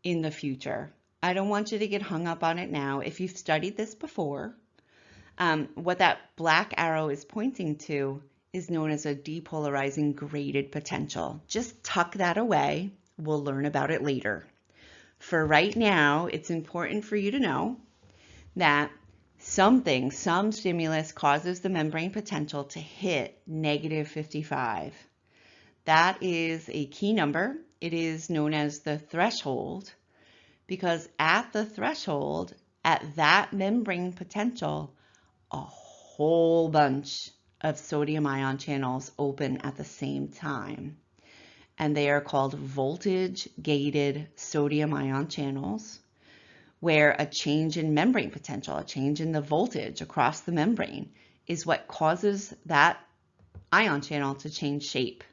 in the future. I don't want you to get hung up on it now. If you've studied this before, what that black arrow is pointing to is known as a depolarizing graded potential. Just tuck that away. We'll learn about it later. For right now, it's important for you to know that some stimulus causes the membrane potential to hit -55. That is a key number. It is known as the threshold, because at the threshold, at that membrane potential, a whole bunch of sodium ion channels open at the same time. And they are called voltage-gated sodium ion channels, where a change in membrane potential, a change in the voltage across the membrane, is what causes that ion channel to change shape.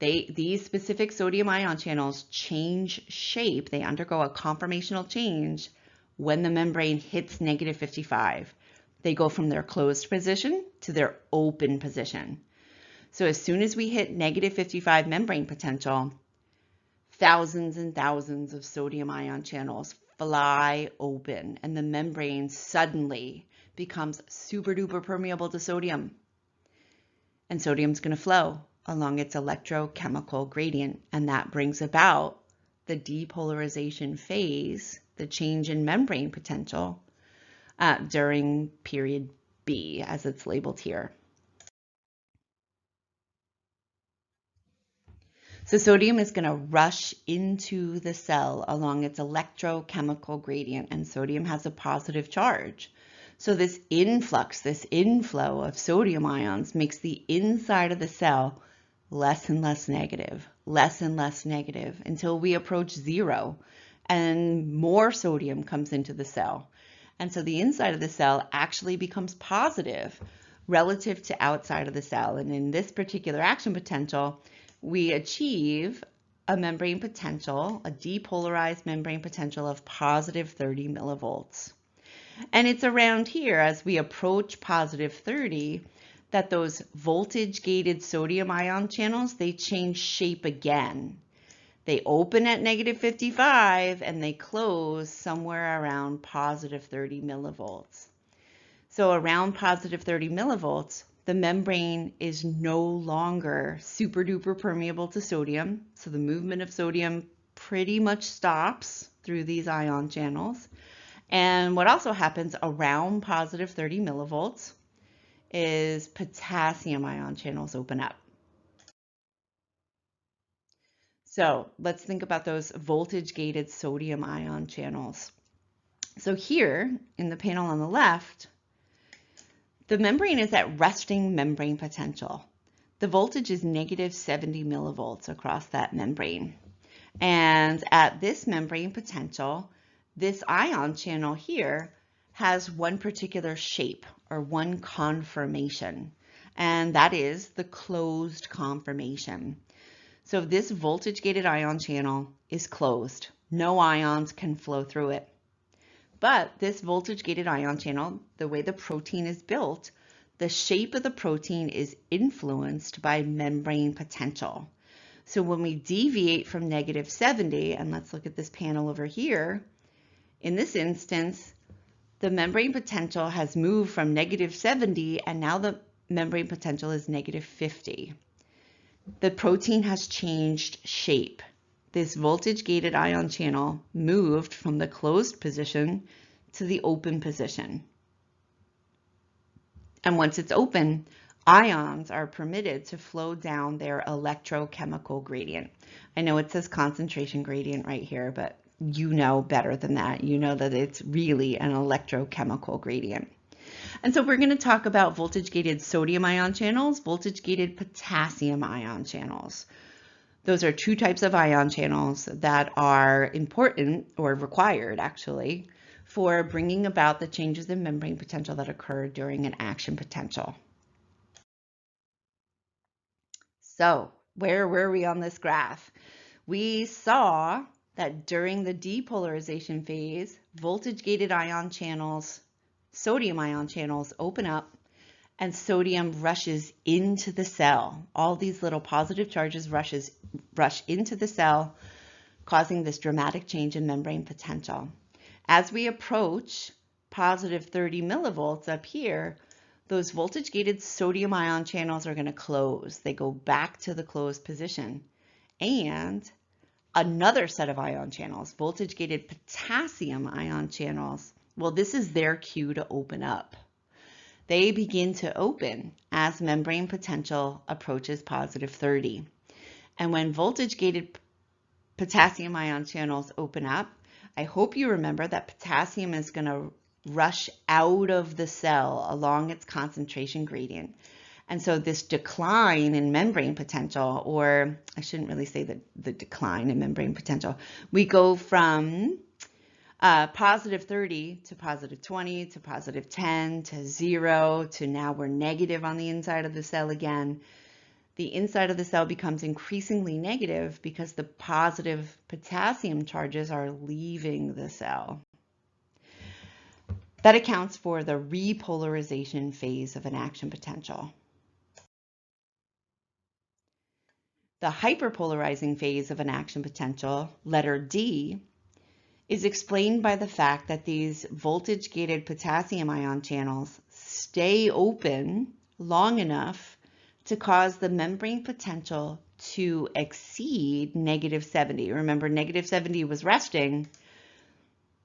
These specific sodium ion channels change shape. They undergo a conformational change when the membrane hits -55. They go from their closed position to their open position. So as soon as we hit -55 membrane potential, thousands and thousands of sodium ion channels fly open, and the membrane suddenly becomes super duper permeable to sodium. And sodium's going to flow along its electrochemical gradient, and that brings about the depolarization phase, the change in membrane potential, during period B, as it's labeled here. So sodium is going to rush into the cell along its electrochemical gradient, and sodium has a positive charge. So this influx, this inflow of sodium ions makes the inside of the cell less and less negative until we approach zero and more sodium comes into the cell. And so the inside of the cell actually becomes positive relative to outside of the cell. And in this particular action potential, we achieve a membrane potential, a depolarized membrane potential of positive 30 millivolts. And it's around here, as we approach positive 30, that those voltage-gated sodium ion channels, they change shape again. They open at -55 and they close somewhere around positive 30 millivolts. So around positive 30 millivolts, the membrane is no longer super duper permeable to sodium. So the movement of sodium pretty much stops through these ion channels. And what also happens around positive 30 millivolts is potassium ion channels open up. So let's think about those voltage-gated sodium ion channels. So here in the panel on the left, the membrane is at resting membrane potential. The voltage is -70 millivolts across that membrane. And at this membrane potential, this ion channel here has one particular shape or one conformation, and that is the closed conformation. So this voltage-gated ion channel is closed. No ions can flow through it. But this voltage-gated ion channel, the way the protein is built, the shape of the protein is influenced by membrane potential. So when we deviate from -70, and let's look at this panel over here, in this instance, the membrane potential has moved from -70 and now the membrane potential is -50. The protein has changed shape. This voltage-gated ion channel moved from the closed position to the open position. And once it's open, ions are permitted to flow down their electrochemical gradient. I know it says concentration gradient right here, but you know better than that. You know that it's really an electrochemical gradient. And so we're going to talk about voltage-gated sodium ion channels, voltage-gated potassium ion channels. Those are two types of ion channels that are important, or required actually, for bringing about the changes in membrane potential that occur during an action potential. So where were we on this graph? We saw that during the depolarization phase, voltage-gated ion channels, sodium ion channels open up and sodium rushes into the cell. All these little positive charges rush into the cell, causing this dramatic change in membrane potential. As we approach positive 30 millivolts up here, those voltage-gated sodium ion channels are going to close. They go back to the closed position. And another set of ion channels, voltage-gated potassium ion channels, well, this is their cue to open up. They begin to open as membrane potential approaches positive 30. And when voltage-gated potassium ion channels open up, I hope you remember that potassium is going to rush out of the cell along its concentration gradient. And so this decline in membrane potential, or I shouldn't really say the decline in membrane potential, we go from positive 30 to positive 20 to positive 10 to 0 to now we're negative on the inside of the cell again. The inside of the cell becomes increasingly negative because the positive potassium charges are leaving the cell. That accounts for the repolarization phase of an action potential. The hyperpolarizing phase of an action potential, letter D, is explained by the fact that these voltage-gated potassium ion channels stay open long enough to cause the membrane potential to exceed -70. Remember, -70 was resting.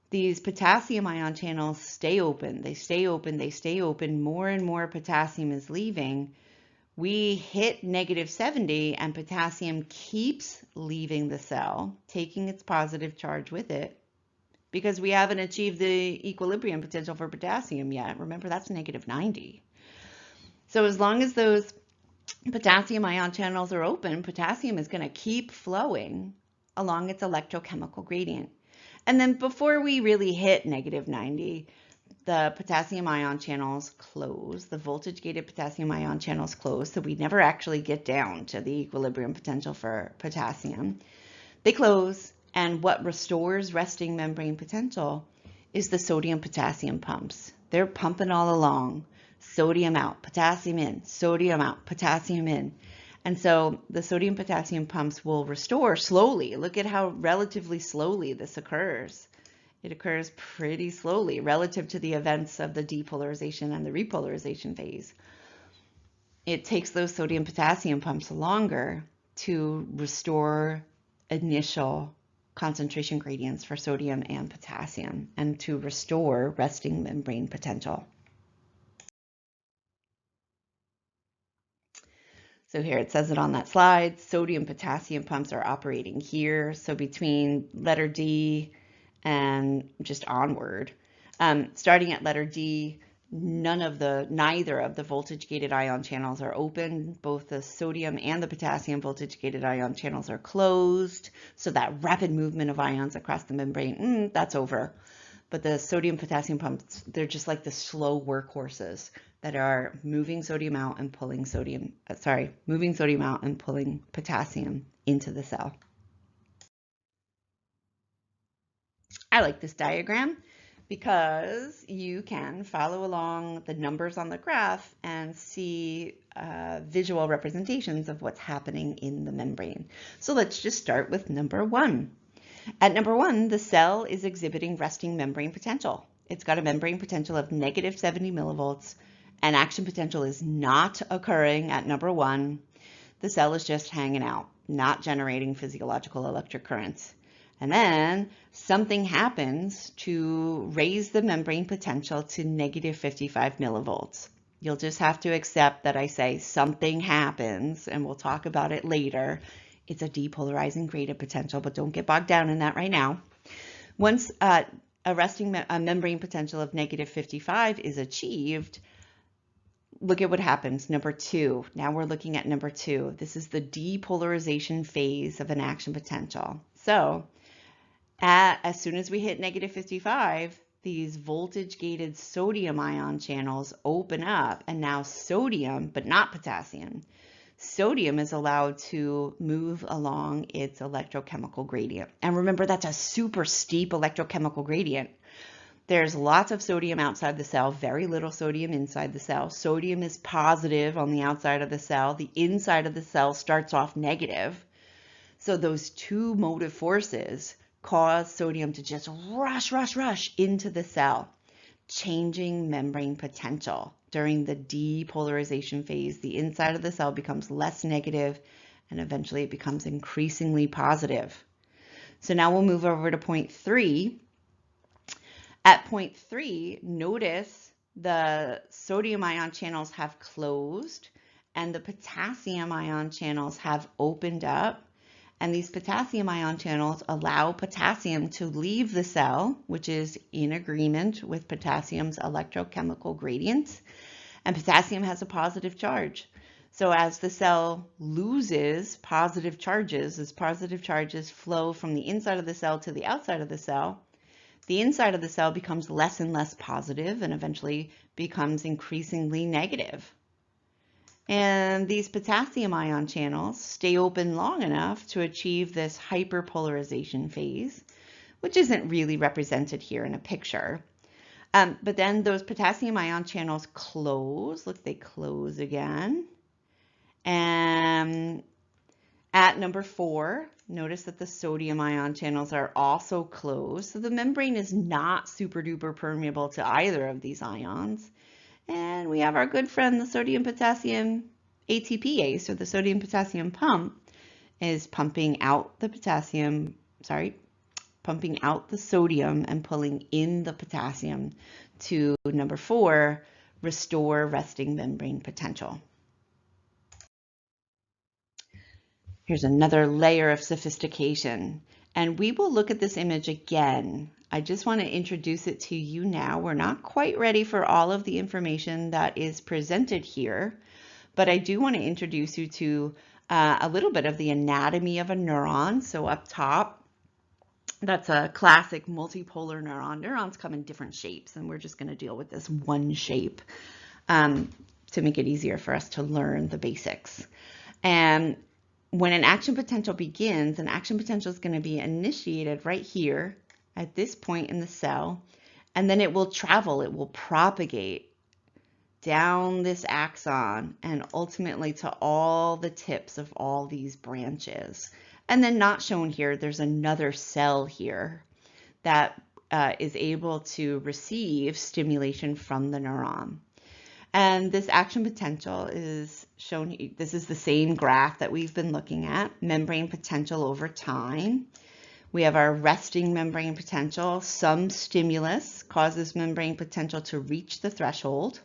These potassium ion channels stay open. They stay open. They stay open. More and more potassium is leaving. We hit -70 and potassium keeps leaving the cell, taking its positive charge with it, because we haven't achieved the equilibrium potential for potassium yet. Remember, that's -90. So as long as those potassium ion channels are open, potassium is going to keep flowing along its electrochemical gradient. And then before we really hit -90, the potassium ion channels close, the voltage-gated potassium ion channels close, so we never actually get down to the equilibrium potential for potassium. They close, and what restores resting membrane potential is the sodium-potassium pumps. They're pumping all along. Sodium out, potassium in, sodium out, potassium in. And so the sodium-potassium pumps will restore slowly. Look at how relatively slowly this occurs. It occurs pretty slowly relative to the events of the depolarization and the repolarization phase. It takes those sodium-potassium pumps longer to restore initial concentration gradients for sodium and potassium and to restore resting membrane potential. So here it says it on that slide, sodium-potassium pumps are operating here. So between letter D and just onward. Starting at letter D, neither of the voltage-gated ion channels are open. Both the sodium and the potassium voltage-gated ion channels are closed. So that rapid movement of ions across the membrane, that's over. But the sodium-potassium pumps, they're just like the slow workhorses that are moving sodium out and pulling potassium into the cell. I like this diagram because you can follow along the numbers on the graph and see visual representations of what's happening in the membrane. So let's just start with number 1. At number 1, the cell is exhibiting resting membrane potential. It's got a membrane potential of negative 70 millivolts, and action potential is not occurring at number 1. The cell is just hanging out, not generating physiological electric currents. And then something happens to raise the membrane potential to negative 55 millivolts. You'll just have to accept that I say something happens, and we'll talk about it later. It's a depolarizing gradient potential, but don't get bogged down in that right now. Once a membrane potential of negative 55 is achieved, look at what happens. Number 2. Now we're looking at number 2. This is the depolarization phase of an action potential. So as soon as we hit negative 55, these voltage-gated sodium ion channels open up, and now sodium, but not potassium, sodium is allowed to move along its electrochemical gradient. And remember, that's a super steep electrochemical gradient. There's lots of sodium outside the cell, very little sodium inside the cell. Sodium is positive on the outside of the cell. The inside of the cell starts off negative. So those two motive forces cause sodium to just rush into the cell, changing membrane potential. During the depolarization phase, the inside of the cell becomes less negative, and eventually it becomes increasingly positive. So now we'll move over to point 3. At point 3, notice the sodium ion channels have closed and the potassium ion channels have opened up. And these potassium ion channels allow potassium to leave the cell, which is in agreement with potassium's electrochemical gradient. And potassium has a positive charge. So as the cell loses positive charges, as positive charges flow from the inside of the cell to the outside of the cell, the inside of the cell becomes less and less positive and eventually becomes increasingly negative. And these potassium ion channels stay open long enough to achieve this hyperpolarization phase, which isn't really represented here in a picture. But then those potassium ion channels close. Look, they close again. And at number 4, notice that the sodium ion channels are also closed. So the membrane is not super duper permeable to either of these ions. And we have our good friend, the sodium-potassium ATPase, or the sodium-potassium pump, is pumping out the pumping out the sodium and pulling in the potassium to number 4, restore resting membrane potential. Here's another layer of sophistication, and we will look at this image again. I just want to introduce it to you now. We're not quite ready for all of the information that is presented here, but I do want to introduce you to a little bit of the anatomy of a neuron. So up top, that's a classic multipolar neuron. Neurons come in different shapes, and we're just going to deal with this one shape to make it easier for us to learn the basics. And when an action potential begins, an action potential is going to be initiated right here at this point in the cell, and then it will travel, it will propagate down this axon and ultimately to all the tips of all these branches. And then not shown here, there's another cell here that is able to receive stimulation from the neuron. And this action potential is shown, this is the same graph that we've been looking at, membrane potential over time. We have our resting membrane potential. Some stimulus causes membrane potential to reach the threshold.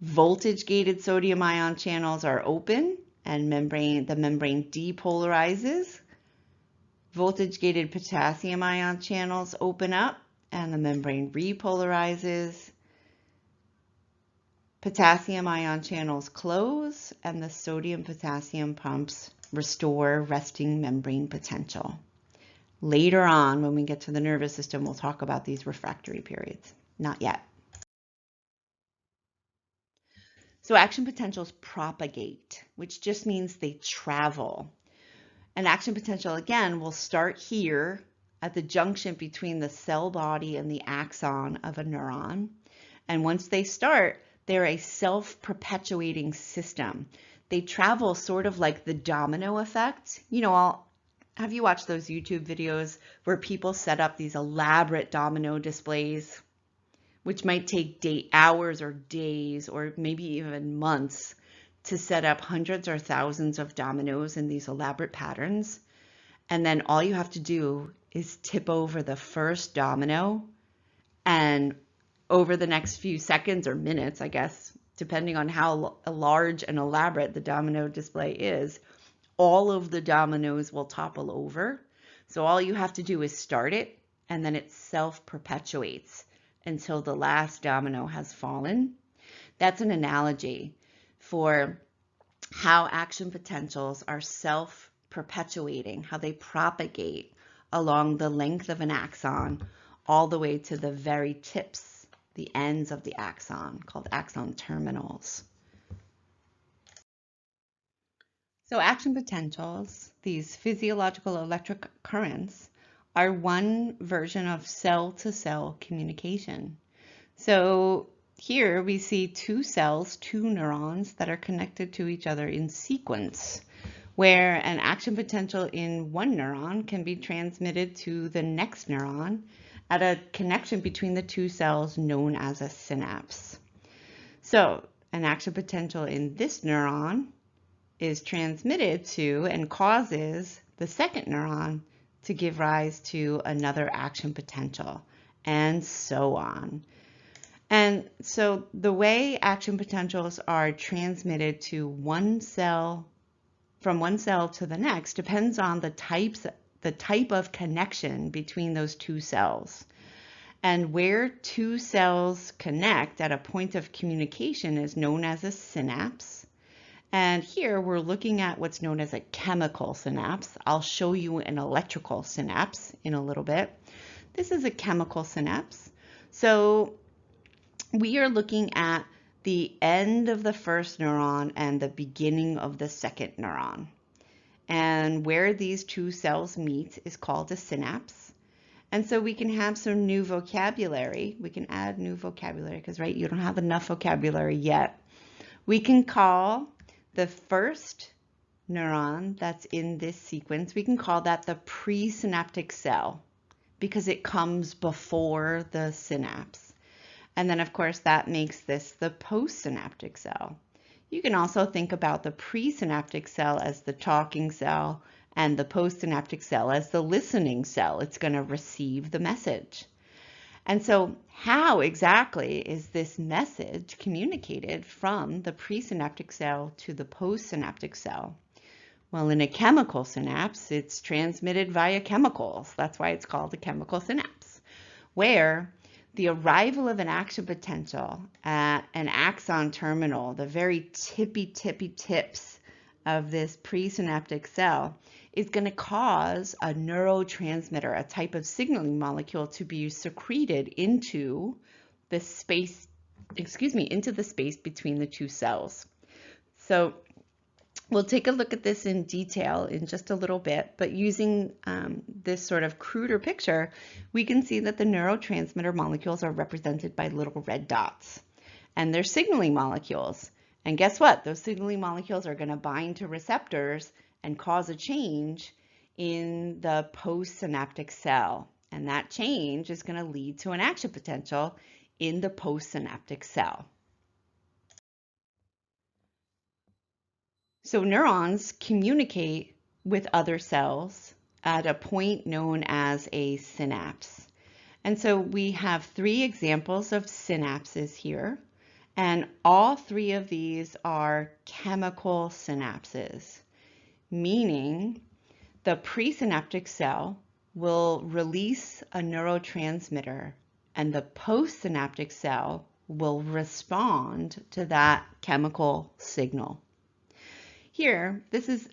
Voltage-gated sodium ion channels are open and the membrane depolarizes. Voltage-gated potassium ion channels open up and the membrane repolarizes. Potassium ion channels close and the sodium-potassium pumps restore resting membrane potential. Later on, when we get to the nervous system, we'll talk about these refractory periods. Not yet. So action potentials propagate, which just means they travel. An action potential, again, will start here at the junction between the cell body and the axon of a neuron. And once they start, they're a self-perpetuating system. They travel sort of like the domino effect. You know, have you watched those YouTube videos where people set up these elaborate domino displays, which might take hours or days or maybe even months to set up hundreds or thousands of dominoes in these elaborate patterns? And then all you have to do is tip over the first domino, and over the next few seconds or minutes, I guess, depending on how large and elaborate the domino display is, all of the dominoes will topple over. So all you have to do is start it, and then it self-perpetuates until the last domino has fallen. That's an analogy for how action potentials are self-perpetuating, how they propagate along the length of an axon all the way to the very tips, the ends of the axon, called axon terminals. So action potentials, these physiological electric currents, are one version of cell-to-cell communication. So here we see two cells, two neurons that are connected to each other in sequence, where an action potential in one neuron can be transmitted to the next neuron at a connection between the two cells known as a synapse. So an action potential in this neuron is transmitted to and causes the second neuron to give rise to another action potential, and so on. And so the way action potentials are transmitted to one cell, from one cell to the next, depends on the type of connection between those two cells. And where two cells connect at a point of communication is known as a synapse. And here we're looking at what's known as a chemical synapse. I'll show you an electrical synapse in a little bit. This is a chemical synapse. So we are looking at the end of the first neuron and the beginning of the second neuron. And where these two cells meet is called a synapse. And so we can have some new vocabulary. We can add new vocabulary because, right, you don't have enough vocabulary yet. We can call the first neuron that's in this sequence, we can call that the presynaptic cell because it comes before the synapse. And then, of course, that makes this the postsynaptic cell. You can also think about the presynaptic cell as the talking cell and the postsynaptic cell as the listening cell. It's going to receive the message. And so how exactly is this message communicated from the presynaptic cell to the postsynaptic cell? Well, in a chemical synapse, it's transmitted via chemicals. That's why it's called a chemical synapse, where the arrival of an action potential at an axon terminal, the very tippy tips of this presynaptic cell, is going to cause a neurotransmitter, a type of signaling molecule, to be secreted into the space, into the space between the two cells. So we'll take a look at this in detail in just a little bit, but using this sort of cruder picture, we can see that the neurotransmitter molecules are represented by little red dots, and they're signaling molecules. And guess what? Those signaling molecules are going to bind to receptors and cause a change in the postsynaptic cell. And that change is going to lead to an action potential in the postsynaptic cell. So neurons communicate with other cells at a point known as a synapse. And so we have three examples of synapses here. And all three of these are chemical synapses, meaning the presynaptic cell will release a neurotransmitter and the postsynaptic cell will respond to that chemical signal. Here, this is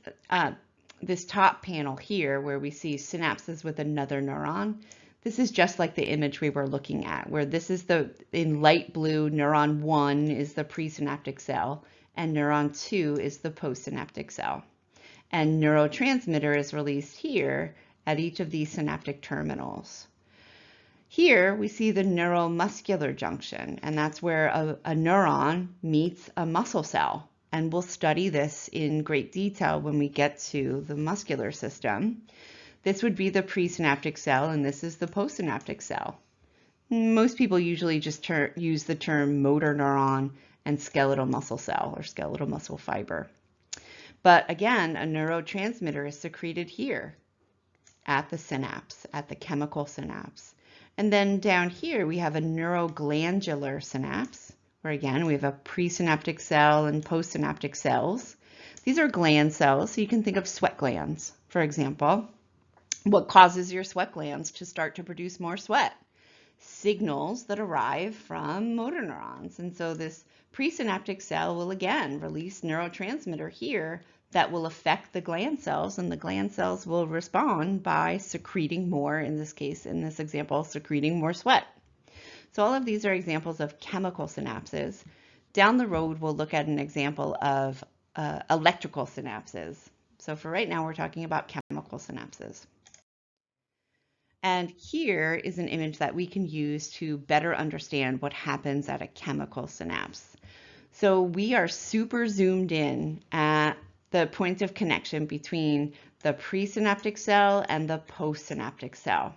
this top panel here where we see synapses with another neuron. This is just like the image we were looking at, where this is in light blue, neuron 1 is the presynaptic cell, and neuron 2 is the postsynaptic cell. And neurotransmitter is released here, at each of these synaptic terminals. Here we see the neuromuscular junction, and that's where a neuron meets a muscle cell. And we'll study this in great detail when we get to the muscular system. This would be the presynaptic cell, and this is the postsynaptic cell. Most people usually just use the term motor neuron and skeletal muscle cell or skeletal muscle fiber. But again, a neurotransmitter is secreted here at the synapse, at the chemical synapse. And then down here we have a neuroglandular synapse, where again we have a presynaptic cell and postsynaptic cells. These are gland cells, so you can think of sweat glands, for example. What causes your sweat glands to start to produce more sweat? Signals that arrive from motor neurons. And so this presynaptic cell will again release neurotransmitter here that will affect the gland cells, and the gland cells will respond by secreting more, in this case, in this example, secreting more sweat. So all of these are examples of chemical synapses. Down the road, we'll look at an example of electrical synapses. So for right now, we're talking about chemical synapses. And here is an image that we can use to better understand what happens at a chemical synapse. So we are super zoomed in at the point of connection between the presynaptic cell and the postsynaptic cell.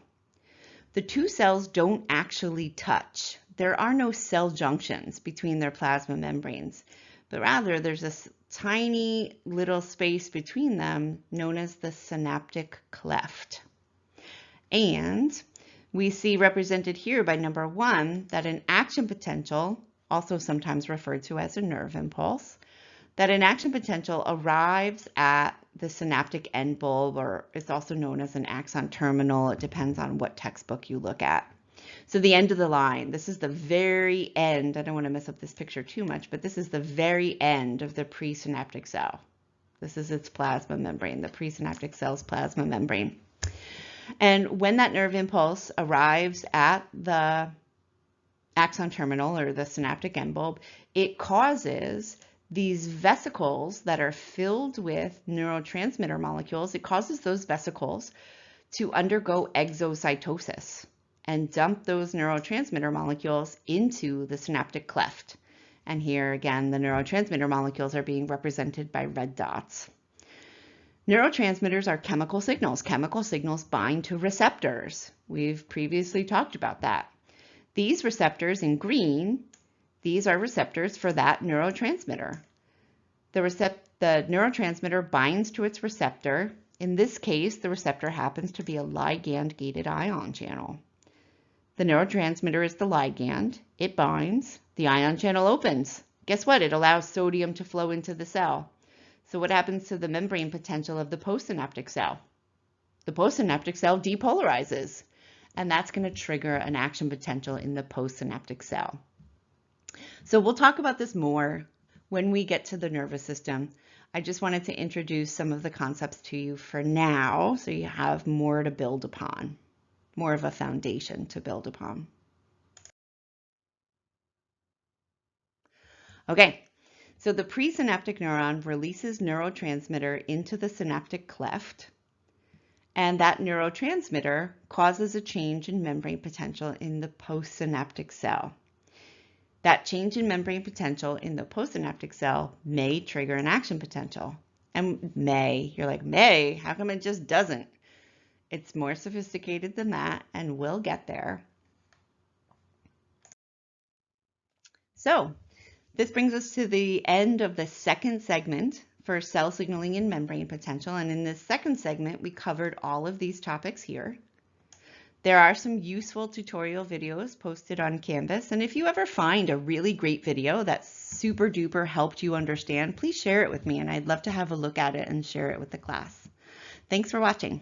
The two cells don't actually touch. There are no cell junctions between their plasma membranes, but rather there's this tiny little space between them known as the synaptic cleft. And we see represented here by number 1 that an action potential, also sometimes referred to as a nerve impulse, that an action potential arrives at the synaptic end bulb, or it's also known as an axon terminal. It depends on what textbook you look at. So the end of the line, this is the very end. I don't want to mess up this picture too much, but this is the very end of the presynaptic cell. This is its plasma membrane, the presynaptic cell's plasma membrane. And when that nerve impulse arrives at the axon terminal or the synaptic end bulb, it causes these vesicles that are filled with neurotransmitter molecules. It causes those vesicles to undergo exocytosis and dump those neurotransmitter molecules into the synaptic cleft. And here again, the neurotransmitter molecules are being represented by red dots. Neurotransmitters are chemical signals. Chemical signals bind to receptors. We've previously talked about that. These receptors in green, these are receptors for that neurotransmitter. The neurotransmitter binds to its receptor. In this case, the receptor happens to be a ligand-gated ion channel. The neurotransmitter is the ligand. It binds. The ion channel opens. Guess what? It allows sodium to flow into the cell. So what happens to the membrane potential of the postsynaptic cell? The postsynaptic cell depolarizes, and that's going to trigger an action potential in the postsynaptic cell. So we'll talk about this more when we get to the nervous system. I just wanted to introduce some of the concepts to you for now, so you have more to build upon, more of a foundation to build upon. Okay. So the presynaptic neuron releases neurotransmitter into the synaptic cleft, and that neurotransmitter causes a change in membrane potential in the postsynaptic cell. That change in membrane potential in the postsynaptic cell may trigger an action potential. And may, you're like, may, how come it just doesn't? It's more sophisticated than that, and we'll get there. So, this brings us to the end of the second segment for cell signaling and membrane potential. And in this second segment, we covered all of these topics here. There are some useful tutorial videos posted on Canvas. And if you ever find a really great video that super duper helped you understand, please share it with me. And I'd love to have a look at it and share it with the class. Thanks for watching.